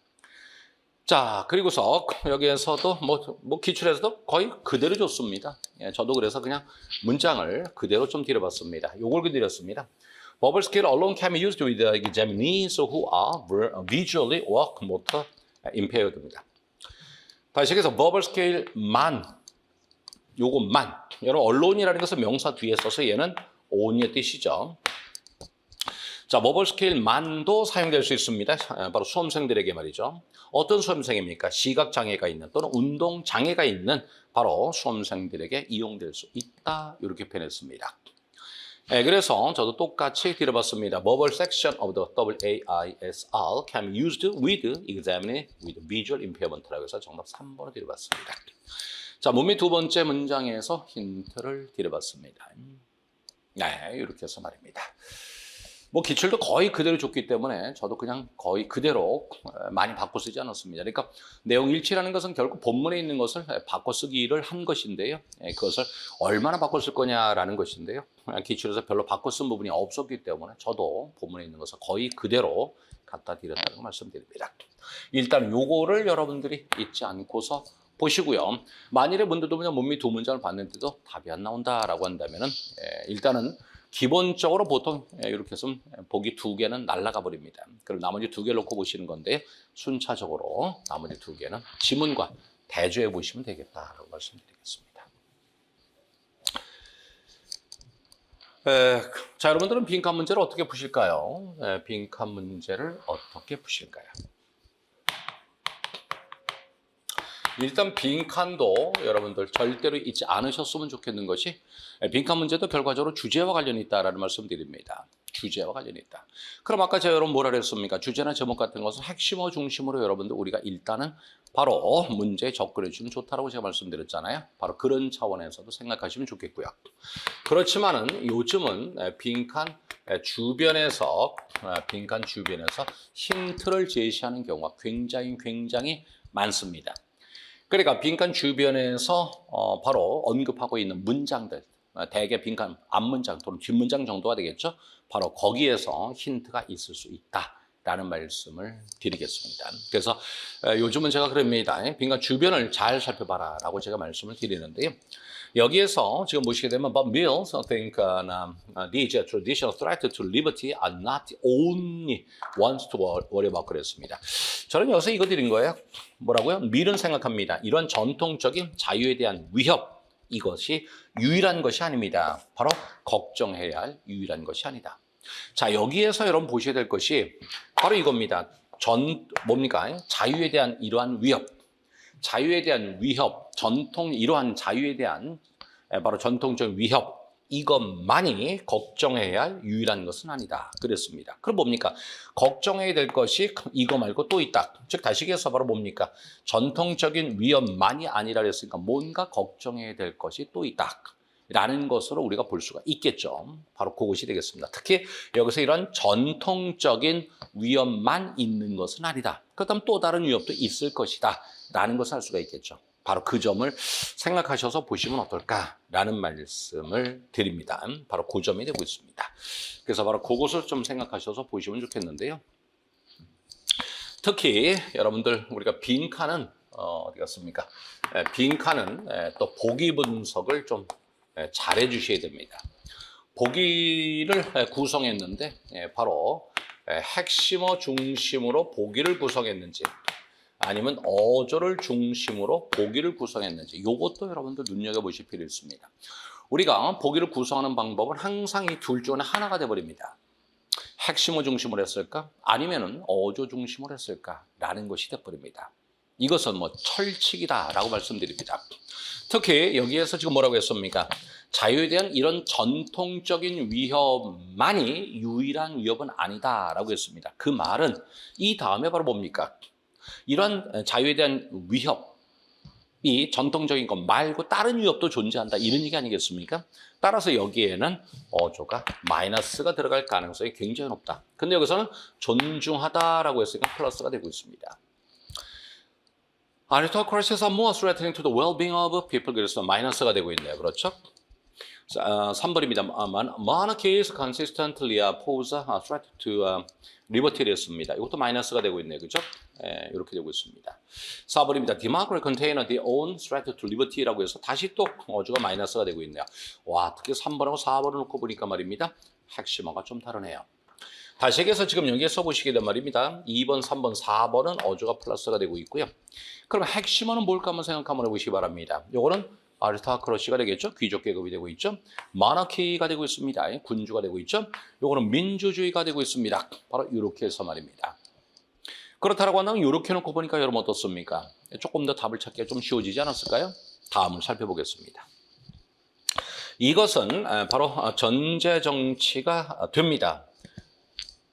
자, 그리고서 여기에서도 뭐 기출에서도 거의 그대로 줬습니다. 예, 저도 그래서 그냥 문장을 그대로 좀 드려봤습니다. 요걸 드렸습니다. Verbal skill alone can be used with the examinees who are visually or motor impaired입니다. 다시 해서 verbal skill만, 요것만. 여러분 alone 이라는 것은 명사 뒤에 써서 얘는 on의 뜻이죠. 자, verbal skill만도 사용될 수 있습니다. 바로 수험생들에게 말이죠. 어떤 수험생입니까? 시각장애가 있는 또는 운동장애가 있는 바로 수험생들에게 이용될 수 있다. 이렇게 표현했습니다. 네, 그래서 저도 똑같이 들어봤습니다. Verbal section of the WAISR can be used with examining with visual impairment라고 해서 정답 3번을 들어봤습니다. 자, 문미 두 번째 문장에서 힌트를 드려봤습니다. 네, 이렇게 해서 말입니다. 뭐 기출도 거의 그대로 줬기 때문에 저도 그냥 거의 그대로 많이 바꿔 쓰지 않았습니다. 그러니까 내용 일치라는 것은 결국 본문에 있는 것을 바꿔 쓰기를 한 것인데요. 그것을 얼마나 바꿔 쓸 거냐라는 것인데요. 기출에서 별로 바꿔 쓴 부분이 없었기 때문에 저도 본문에 있는 것을 거의 그대로 갖다 드렸다고 말씀드립니다. 일단 요거를 여러분들이 잊지 않고서 보시고요. 만일에 문도 두 문장, 문미 두 문장을 봤는데도 답이 안 나온다라고 한다면은 일단은 기본적으로 보통 이렇게 해서 보기 두 개는 날아가 버립니다. 그럼 나머지 두 개를 놓고 보시는 건데 순차적으로 나머지 두 개는 지문과 대조해 보시면 되겠다라고 말씀드리겠습니다. 자, 여러분들은 빈칸 문제를 어떻게 푸실까요? 빈칸 문제를 어떻게 푸실까요? 일단 빈칸도 여러분들 절대로 잊지 않으셨으면 좋겠는 것이 빈칸 문제도 결과적으로 주제와 관련이 있다라는 말씀드립니다. 주제와 관련이 있다. 그럼 아까 제가 여러분 뭐라 그랬습니까? 주제나 제목 같은 것은 핵심어 중심으로 여러분들 우리가 일단은 바로 문제에 접근해 주면 좋다라고 제가 말씀드렸잖아요. 바로 그런 차원에서도 생각하시면 좋겠고요. 그렇지만은 요즘은 빈칸 주변에서 힌트를 제시하는 경우가 굉장히 많습니다. 그러니까 빈칸 주변에서 바로 언급하고 있는 문장들, 대개 빈칸 앞문장 또는 뒷문장 정도가 되겠죠. 바로 거기에서 힌트가 있을 수 있다라는 말씀을 드리겠습니다. 그래서 요즘은 제가 그럽니다. 빈칸 주변을 잘 살펴봐라 라고 제가 말씀을 드리는데요. 여기에서 지금 보시게 되면 But Mills think these traditional threats to liberty are not only ones to worry about 그랬습니다. 저는 여기서 이거 드린 거예요. 뭐라고요? 밀은 생각합니다. 이런 전통적인 자유에 대한 위협, 이것이 유일한 것이 아닙니다. 바로 걱정해야 할 유일한 것이 아니다. 자, 여기에서 여러분 보셔야 될 것이 바로 이겁니다. 뭡니까? 자유에 대한 이러한 위협. 자유에 대한 위협, 이러한 자유에 대한 바로 전통적 위협, 이것만이 걱정해야 할 유일한 것은 아니다. 그랬습니다. 그럼 뭡니까? 걱정해야 될 것이 이거 말고 또 있다. 즉 다시 얘기해서 바로 뭡니까? 전통적인 위협만이 아니라 그랬으니까 뭔가 걱정해야 될 것이 또 있다. 라는 것으로 우리가 볼 수가 있겠죠. 바로 그것이 되겠습니다. 특히 여기서 이런 전통적인 위협만 있는 것은 아니다. 그렇다면 또 다른 위협도 있을 것이다. 라는 것을 알 수가 있겠죠. 바로 그 점을 생각하셔서 보시면 어떨까라는 말씀을 드립니다. 바로 그 점이 되고 있습니다. 그래서 바로 그것을 좀 생각하셔서 보시면 좋겠는데요. 특히 여러분들 우리가 빈칸은 어디 갔습니까? 빈칸은 또 보기 분석을 좀 잘해 주셔야 됩니다. 보기를 구성했는데 바로 핵심어 중심으로 보기를 구성했는지 아니면 어조를 중심으로 보기를 구성했는지 이것도 여러분들 눈여겨보실 필요 있습니다. 우리가 보기를 구성하는 방법은 항상 이 둘 중에 하나가 돼버립니다. 핵심어 중심으로 했을까? 아니면은 어조 중심으로 했을까? 라는 것이 돼버립니다. 이것은 뭐 철칙이다라고 말씀드립니다. 특히 여기에서 지금 뭐라고 했습니까? 자유에 대한 이런 전통적인 위협만이 유일한 위협은 아니다라고 했습니다. 그 말은 이 다음에 바로 뭡니까? 이런 자유에 대한 위협이 전통적인 것 말고 다른 위협도 존재한다 이런 얘기 아니겠습니까? 따라서 여기에는 어조가 마이너스가 들어갈 가능성이 굉장히 높다. 근데 여기서는 존중하다라고 했으니까 플러스가 되고 있습니다. Aristocracies are more threatening to the well-being of people. 그래서 마이너스가 되고 있네요. 그렇죠? 3번입니다. Monarchies consistently pose a threat to liberty였습니다. 이것도 마이너스가 되고 있네요. 그죠? 이렇게 되고 있습니다. 4번입니다. Democracy contain their own threat to liberty라고 해서 다시 또 어조가 마이너스가 되고 있네요. 와, 특히 3번하고 4번을 놓고 보니까 말입니다. 핵심어가 좀 다르네요. 다시 얘기해서 지금 여기에 써보시게 된 말입니다. 2번, 3번, 4번은 어조가 플러스가 되고 있고요. 그럼 핵심어는 뭘까 한번 생각 한번 해보시기 바랍니다. 요거는 아리스토크라시가 되겠죠. 귀족 계급이 되고 있죠. 마나키가 되고 있습니다. 군주가 되고 있죠. 요거는 민주주의가 되고 있습니다. 바로 이렇게 해서 말입니다. 그렇다라고 한다면 이렇게 놓고 보니까 여러분 어떻습니까? 조금 더 답을 찾기가 좀 쉬워지지 않았을까요? 다음을 살펴보겠습니다. 이것은 바로 전제 정치가 됩니다.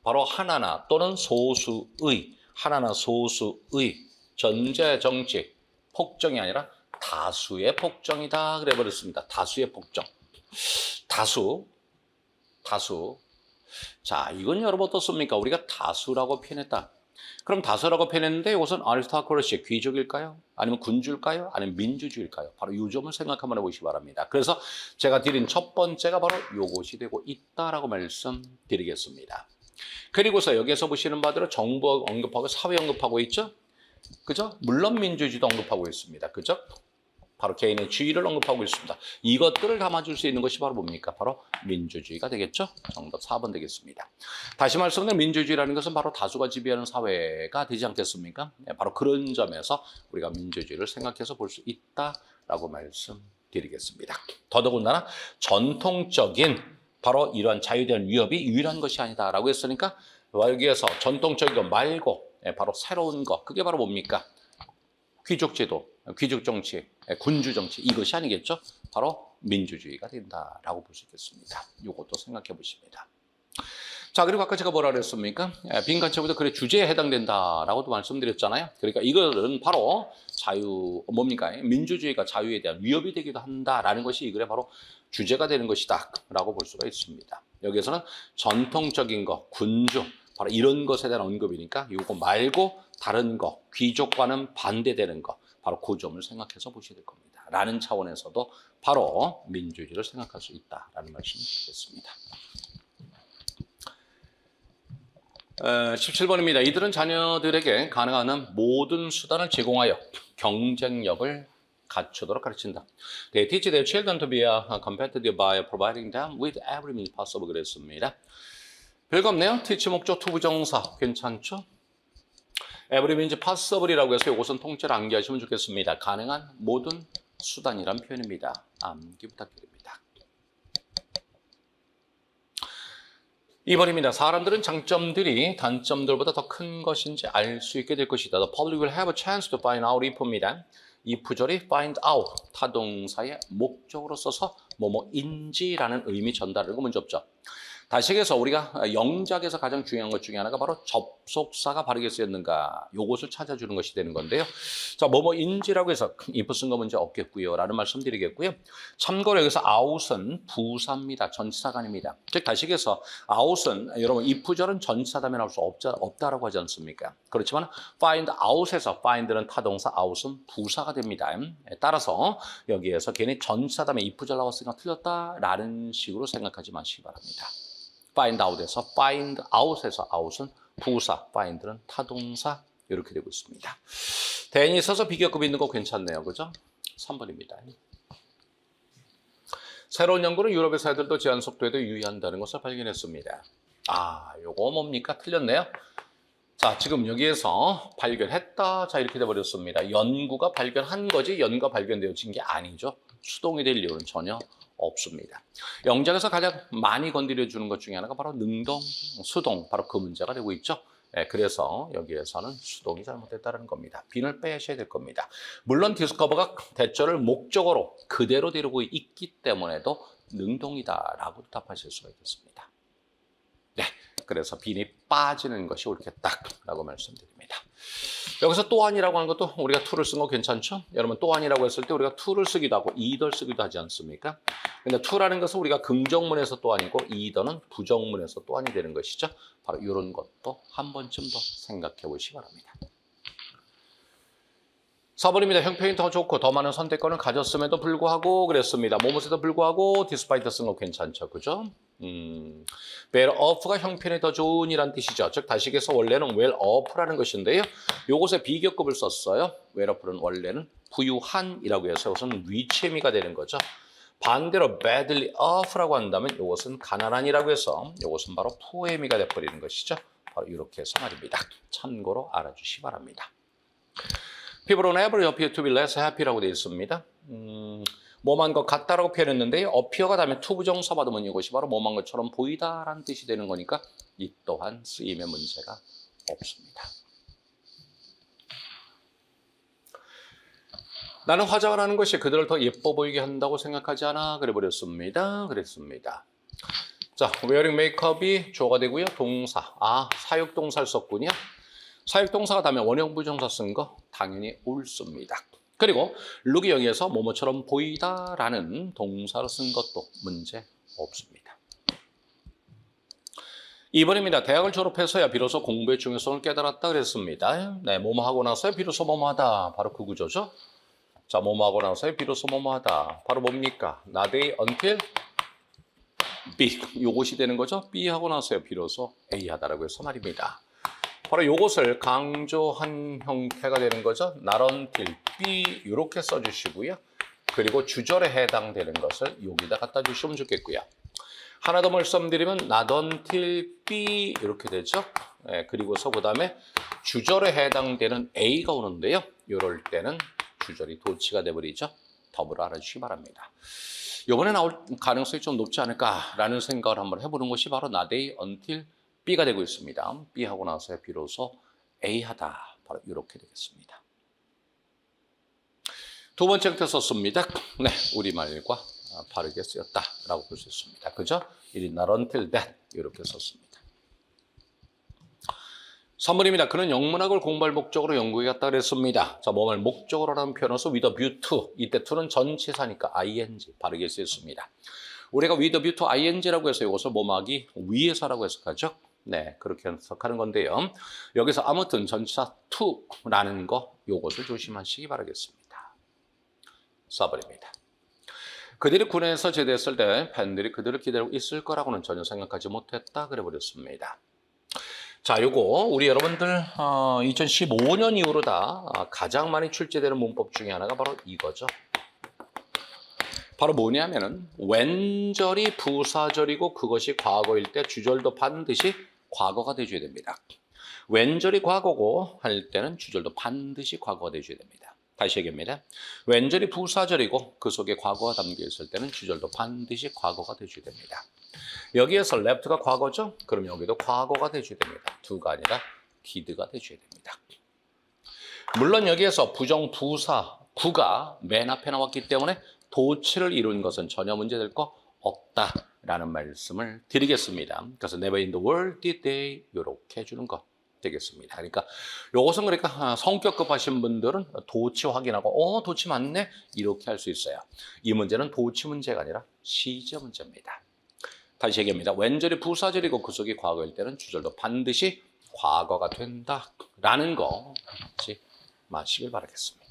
바로 하나나 또는 소수의, 하나나 소수의 전제 정치, 폭정이 아니라 다수의 폭정이다 그래 버렸습니다. 다수의 폭정. 다수. 자, 이건 여러분 어떻습니까? 우리가 다수라고 표현했다. 그럼 다수라고 표현했는데 이것은 아리스토크라시의 귀족일까요? 아니면 군주일까요? 아니면 민주주의일까요? 바로 이 점을 생각 한번 해보시기 바랍니다. 그래서 제가 드린 첫 번째가 바로 이것이 되고 있다라고 말씀드리겠습니다. 그리고서 여기에서 보시는 바대로 정부 언급하고 사회 언급하고 있죠? 그죠? 물론 민주주의도 언급하고 있습니다. 그죠? 바로 개인의 주의를 언급하고 있습니다. 이것들을 담아줄 수 있는 것이 바로 뭡니까? 바로 민주주의가 되겠죠? 정답 4번 되겠습니다. 다시 말씀드리면 민주주의라는 것은 바로 다수가 지배하는 사회가 되지 않겠습니까? 네, 바로 그런 점에서 우리가 민주주의를 생각해서 볼 수 있다라고 말씀드리겠습니다. 더더군다나 전통적인 바로 이러한 자유에 대한 위협이 유일한 것이 아니다라고 했으니까 여기에서 전통적인 것 말고 바로 새로운 것, 그게 바로 뭡니까? 귀족제도, 귀족정치, 군주정치 이것이 아니겠죠? 바로 민주주의가 된다라고 볼 수 있겠습니다. 이것도 생각해 보십니다. 자, 그리고 아까 제가 뭐라 그랬습니까? 빈칸체부터 그래 주제에 해당된다라고도 말씀드렸잖아요. 그러니까 이거는 바로 자유, 뭡니까? 민주주의가 자유에 대한 위협이 되기도 한다라는 것이 이 글의 바로 주제가 되는 것이다 라고 볼 수가 있습니다. 여기에서는 전통적인 것, 군주, 바로 이런 것에 대한 언급이니까 이거 말고 다른 것, 귀족과는 반대되는 것, 바로 그 점을 생각해서 보셔야 될 겁니다. 라는 차원에서도 바로 민주주의를 생각할 수 있다라는 말씀을 드리겠습니다. 17번입니다. 이들은 자녀들에게 가능한 모든 수단을 제공하여 경쟁력을 갖추도록 가르친다. They teach their children to be competitive by providing them with every means possible 그랬습니다. 별거 없네요. teach 목적 투부정사 괜찮죠? every means possible이라고 해서 이것은 통째로 암기하시면 좋겠습니다. 가능한 모든 수단이란 표현입니다. 암기 부탁드립니다. 2번입니다. 사람들은 장점들이 단점들보다 더 큰 것인지 알 수 있게 될 것이다. The public will have a chance to find out if입니다. if절이 find out 타동사의 목적으로 써서 뭐뭐인지라는 의미 전달하고 문제 없죠. 다시 얘기해서 우리가 영작에서 가장 중요한 것 중에 하나가 바로 접속사가 바르게 쓰였는가 요것을 찾아주는 것이 되는 건데요. 자, 뭐뭐인지라고 해서 if 쓴 거 문제 없겠고요 라는 말씀 드리겠고요. 참고로 여기서 out은 부사입니다. 전치사가 아닙니다. 즉 다시 얘기해서 out은 여러분 if절은 전치사 다음에 나올 수 없다라고 하지 않습니까? 그렇지만 find out에서 find는 타동사, out은 부사가 됩니다. 따라서 여기에서 괜히 전치사 다음에 if절 나왔으니까 틀렸다라는 식으로 생각하지 마시기 바랍니다. find out에서 find out에서 out은 부사, find는 타동사 이렇게 되고 있습니다. 대인이 있어서 비교급 있는 거 괜찮네요. 그죠? 3번입니다. 새로운 연구는 유럽의 애들도 제한 속도에도 유의한다는 것을 발견했습니다. 아, 요거 뭡니까? 틀렸네요. 자, 지금 여기에서 발견했다. 자, 이렇게 돼버렸습니다. 연구가 발견한 거지 연구가 발견되어진 게 아니죠. 수동이 될 이유는 전혀 없습니다. 영작에서 가장 많이 건드려주는 것 중에 하나가 바로 능동, 수동, 바로 그 문제가 되고 있죠. 그래서 여기에서는 수동이 잘못됐다는 겁니다. 빈을 빼셔야 될 겁니다. 물론 디스커버가 대절을 목적어로 그대로 데리고 있기 때문에도 능동이다라고 답하실 수가 있겠습니다. 네, 그래서 빈이 빠지는 것이 옳겠다라고 말씀드립니다. 여기서 또한이라고 하는 것도 우리가 to를 쓴 거 괜찮죠? 여러분 또한이라고 했을 때 우리가 to를 쓰기도 하고 either 쓰기도 하지 않습니까? 근데 to라는 것은 우리가 긍정문에서 또한이고 either는 부정문에서 또한이 되는 것이죠. 바로 이런 것도 한 번쯤 더 생각해 보시기 바랍니다. 4번입니다. 형평이 더 좋고 더 많은 선택권을 가졌음에도 불구하고 그랬습니다. 뭐뭐에도 불구하고 despite 쓴 거 괜찮죠. 그죠? better off가 형편이 더 좋은이란 뜻이죠. 즉 다시 얘기해서 원래는 well off라는 것인데요. 요것에 비교급을 썼어요. well off는 원래는 부유한이라고 해서 이것은 위치미가 되는 거죠. 반대로 badly off라고 한다면 이것은 가난한이라고 해서 이것은 바로 poor미가 돼버리는 것이죠. 바로 이렇게 해서 말입니다. 참고로 알아주시기 바랍니다. People never appear to be less happy라고 되어 있습니다. 뭐만 것 같다라고 표현했는데 appear가 다음에 to 부정사 받으면 이것이 바로 뭐만 것처럼 보이다라는 뜻이 되는 거니까 이 또한 쓰임의 문제가 없습니다. 나는 화장을 하는 것이 그들을 더 예뻐 보이게 한다고 생각하지 않아 그래버렸습니다. 그랬습니다. 자, wearing makeup이 주어가 되고요. 동사, 사역동사를 썼군요. 사역동사가 다음에 원형 부정사 쓴 거 당연히 옳습니다. 그리고 look이 여기에서 뭐뭐처럼 보이다라는 동사를 쓴 것도 문제 없습니다. 2번입니다. 대학을 졸업해서야 비로소 공부의 중요성을 깨달았다 그랬습니다. 네, 뭐뭐 하고 나서야 비로소 뭐뭐 하다. 바로 그 구조죠. 자, 뭐뭐 하고 나서야 비로소 뭐뭐 하다. 바로 뭡니까? Not A until B. 요것이 되는 거죠. B 하고 나서야 비로소 A 하다라고 해서 말입니다. 바로 이것을 강조한 형태가 되는 거죠. not until B 이렇게 써주시고요. 그리고 주절에 해당되는 것을 여기다 갖다 주시면 좋겠고요. 하나 더 말씀드리면 not until B 이렇게 되죠. 네, 그리고서 그 다음에 주절에 해당되는 A가 오는데요. 이럴 때는 주절이 도치가 돼버리죠. 더불어 알아주시기 바랍니다. 이번에 나올 가능성이 좀 높지 않을까라는 생각을 한번 해보는 것이 바로 not A until B가 되고 있습니다. B 하고 나서야 비로소 A 하다. 바로 이렇게 되겠습니다. 두 번째 형태 썼습니다. 네, 우리말과 바르게 쓰였다라고 볼 수 있습니다. 그죠? It is not until that 이렇게 썼습니다. 3번입니다. 그는 영문학을 공부할 목적으로 영국에 갔다 그랬습니다. 자, 뭐를 목적으로라는 표현으로서 with a view to. 이때 to는 전치사니까 ing 바르게 쓰였습니다. 우리가 with a view to ing라고 해서 이것을 뭐하기 위해서라고 해석하죠. 네, 그렇게 해석하는 건데요. 여기서 아무튼 전치사 to라는 거 요것을 조심하시기 바라겠습니다. 4번입니다. 그들이 군에서 제대했을 때 팬들이 그들을 기다리고 있을 거라고는 전혀 생각하지 못했다 그래버렸습니다. 자, 요거 우리 여러분들 2015년 이후로 다 가장 많이 출제되는 문법 중에 하나가 바로 이거죠. 바로 뭐냐면은 웬절이 부사절이고 그것이 과거일 때 주절도 반드시 과거가 돼줘야 됩니다. 웬절이 과거고 할 때는 주절도 반드시 과거가 돼줘야 됩니다. 다시 얘기합니다. 웬절이 부사절이고 그 속에 과거가 담겨 있을 때는 주절도 반드시 과거가 돼줘야 됩니다. 여기에서 left가 과거죠? 그럼 여기도 과거가 돼줘야 됩니다. do가 아니라 did가 돼줘야 됩니다. 물론 여기에서 부정 부사 구가 맨 앞에 나왔기 때문에 도치를 이룬 것은 전혀 문제될 거 없다 라는 말씀을 드리겠습니다. 그래서 never in the world did they 이렇게 해주는 거 되겠습니다. 그러니까 요것은 그러니까 성격급 하신 분들은 도치 확인하고 도치 맞네 이렇게 할 수 있어요. 이 문제는 도치 문제가 아니라 시제 문제입니다. 다시 얘기합니다. 왼절이 부사절이고 그 속이 과거일 때는 주절도 반드시 과거가 된다라는 거 잊지 마시길 바라겠습니다.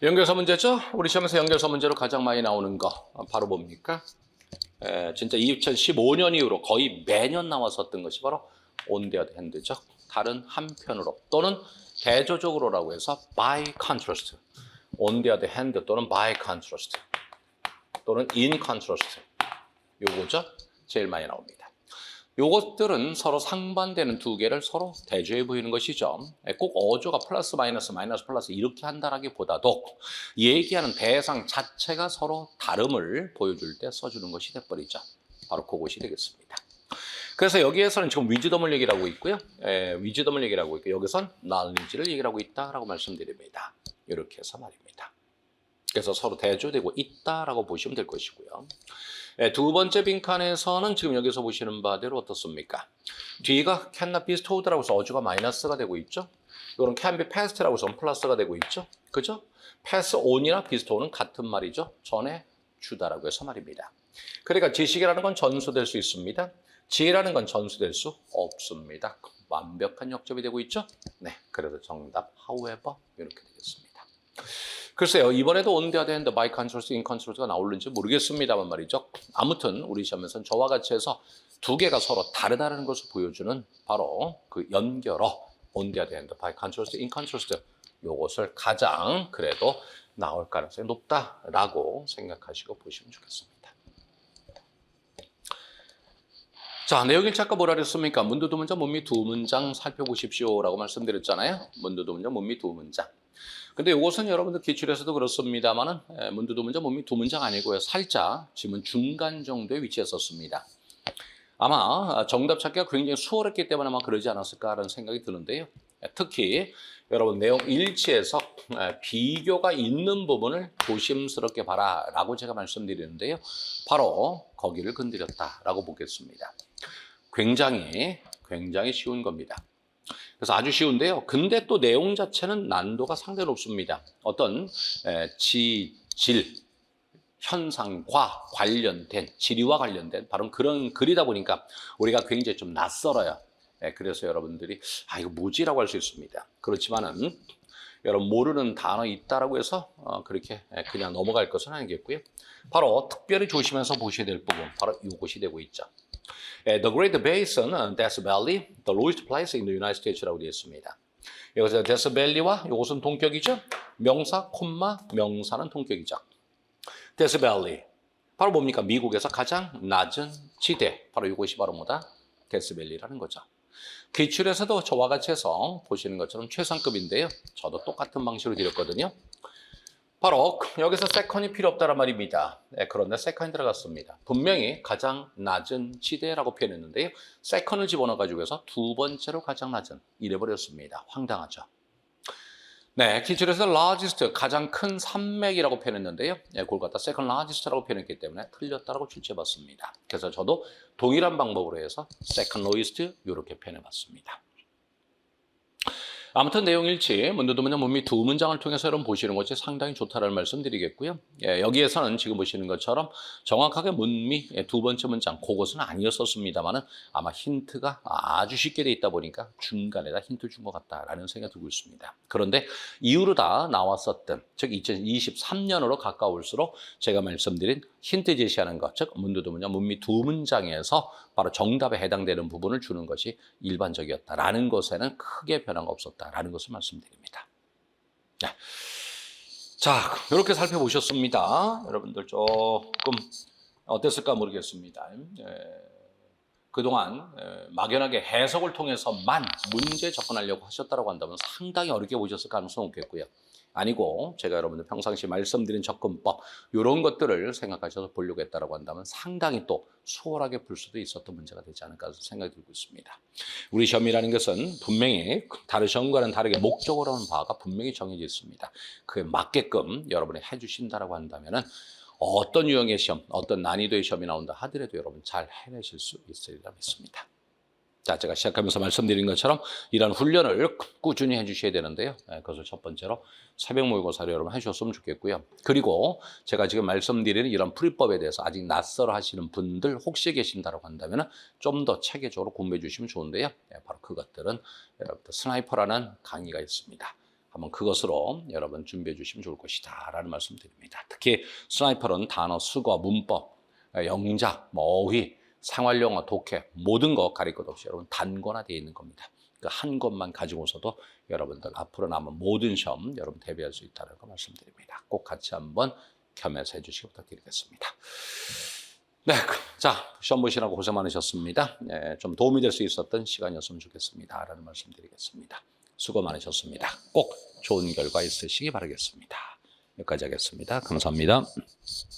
연결서 문제죠? 우리 시험에서 연결서 문제로 가장 많이 나오는 거 바로 뭡니까? 진짜 2015년 이후로 거의 매년 나왔었던 것이 바로 on the other hand죠. 다른 한편으로 또는 대조적으로라고 해서 by contrast, on the other hand 또는 by contrast 또는 in contrast 요거죠. 제일 많이 나옵니다. 요것들은 서로 상반되는 두 개를 서로 대조해 보이는 것이죠. 꼭 어조가 플러스 마이너스 마이너스 플러스 이렇게 한다라기보다도 얘기하는 대상 자체가 서로 다름을 보여줄 때 써주는 것이 돼버리죠. 바로 그것이 되겠습니다. 그래서 여기에서는 지금 위즈덤을 얘기를 하고 있고요. 위즈덤을 얘기를 하고 있고 여기선 knowledge를 얘기를 하고 있다라고 말씀드립니다. 이렇게 해서 말입니다. 그래서 서로 대조되고 있다라고 보시면 될 것이고요. 두 번째 빈칸에서는 지금 여기서 보시는 바대로 어떻습니까? 뒤가 can not be stored라고 해서 어조가 마이너스가 되고 있죠. 이거는 can be passed라고 해서 플러스가 되고 있죠. 그죠? pass on이나 bestow 같은 말이죠. 전에 주다라고 해서 말입니다. 그러니까 지식이라는 건 전수될 수 있습니다. 지혜라는 건 전수될 수 없습니다. 완벽한 역접이 되고 있죠. 네, 그래서 정답 however 이렇게 되겠습니다. 글쎄요, 이번에도 on the other hand, by contrast, in contrast가 나올는지 모르겠습니다만 말이죠. 아무튼 우리 시험에서는 저와 같이 해서 두 개가 서로 다르다는 것을 보여주는 바로 그 연결어 on the other hand, by contrast, in contrast 요것을 가장 그래도 나올 가능성이 높다라고 생각하시고 보시면 좋겠습니다. 자, 내용 일치 아까 뭐라 그랬습니까? 문도 두 문장, 문미 두 문장 살펴보십시오라고 말씀드렸잖아요. 문도 두 문장, 문미 두 문장. 근데 이것은 여러분들 기출에서도 그렇습니다만은 문도 두 문장, 문미 두 문장 아니고요. 살짝 지문 중간 정도에 위치했었습니다. 아마 정답 찾기가 굉장히 수월했기 때문에 아마 그러지 않았을까라는 생각이 드는데요. 특히 여러분 내용 일치에서 비교가 있는 부분을 조심스럽게 봐라라고 제가 말씀드리는데요. 바로 거기를 건드렸다라고 보겠습니다. 굉장히 쉬운 겁니다. 그래서 아주 쉬운데요. 근데 또 내용 자체는 난도가 상당히 높습니다. 어떤 질, 현상과 관련된, 지리와 관련된 바로 그런 글이다 보니까 우리가 굉장히 좀 낯설어요. 그래서 여러분들이 이거 뭐지라고 할 수 있습니다. 그렇지만은 여러분 모르는 단어 있다라고 해서 그렇게 그냥 넘어갈 것은 아니겠고요. 바로 특별히 조심해서 보셔야 될 부분 바로 이것이 되고 있죠. The Great Basin, Death Valley, the lowest place in the United States라고 되어 있습니다. 여기서 Death Valley와 이것은 동격이죠. 명사, 콤마, 명사는 동격이죠. Death Valley, 바로 뭡니까? 미국에서 가장 낮은 지대, 바로 이것이 바로 뭐다? Death Valley라는 거죠. 기출에서도 저와 같이 해서 보시는 것처럼 최상급인데요. 저도 똑같은 방식으로 드렸거든요. 바로 여기서 세컨이 필요 없다란 말입니다. 그런데 세컨이 들어갔습니다. 분명히 가장 낮은 지대라고 표현했는데요. 세컨을 집어넣어가지고 해서 두 번째로 가장 낮은 이래버렸습니다. 황당하죠. 네, 기출에서 largest 가장 큰 산맥이라고 표현했는데요. 그걸 갖다 second largest라고 표현했기 때문에 틀렸다라고 출제해봤습니다. 그래서 저도 동일한 방법으로 해서 second lowest 이렇게 표현해봤습니다. 아무튼 내용 일치, 문도 두 문장, 문미 두 문장을 통해서 여러분 보시는 것이 상당히 좋다라는 말씀 드리겠고요. 여기에서는 지금 보시는 것처럼 정확하게 문미 두 번째 문장, 그것은 아니었었습니다만은 아마 힌트가 아주 쉽게 돼 있다 보니까 중간에다 힌트 준 것 같다라는 생각이 들고 있습니다. 그런데 이후로 다 나왔었던, 즉 2023년으로 가까울수록 제가 말씀드린 힌트 제시하는 것, 즉 문도 두 문장, 문미 두 문장에서 바로 정답에 해당되는 부분을 주는 것이 일반적이었다라는 것에는 크게 변화가 없었다라는 것을 말씀드립니다. 네. 자, 이렇게 살펴보셨습니다. 여러분들 조금 어땠을까 모르겠습니다. 그동안 막연하게 해석을 통해서만 문제에 접근하려고 하셨다고 한다면 상당히 어렵게 보셨을 가능성이 높겠고요. 아니고 제가 여러분들 평상시 말씀드린 접근법 이런 것들을 생각하셔서 보려고 했다라고 한다면 상당히 또 수월하게 풀 수도 있었던 문제가 되지 않을까 생각이 들고 있습니다. 우리 시험이라는 것은 분명히 다른 시험과는 다르게 목적으로 하는 바가 분명히 정해져 있습니다. 그에 맞게끔 여러분이 해주신다라고 한다면은 어떤 유형의 시험, 어떤 난이도의 시험이 나온다 하더라도 여러분 잘 해내실 수 있으리라 믿습니다. 자, 제가 시작하면서 말씀드린 것처럼 이런 훈련을 꾸준히 해주셔야 되는데요. 그것을 첫 번째로 새벽 모의고사를 여러분 해주셨으면 좋겠고요. 그리고 제가 지금 말씀드리는 이런 풀이법에 대해서 아직 낯설어 하시는 분들 혹시 계신다고 한다면 좀 더 체계적으로 공부해 주시면 좋은데요. 바로 그것들은 여러분들 스나이퍼라는 강의가 있습니다. 한번 그것으로 여러분 준비해 주시면 좋을 것이다 라는 말씀 드립니다. 특히 스나이퍼는 단어, 수거, 문법, 영작, 어휘, 생활용어, 독해 모든 거 가릴 것 없이 여러분 단권화되어 있는 겁니다. 그 한 것만 가지고서도 여러분들 앞으로 남은 모든 시험 여러분 대비할 수 있다는 거 말씀드립니다. 꼭 같이 한번 겸해서 해주시기 부탁드리겠습니다. 네, 자 시험 보시라고 고생 많으셨습니다. 좀 도움이 될 수 있었던 시간이었으면 좋겠습니다 라는 말씀드리겠습니다. 수고 많으셨습니다. 꼭 좋은 결과 있으시기 바라겠습니다. 여기까지 하겠습니다. 감사합니다.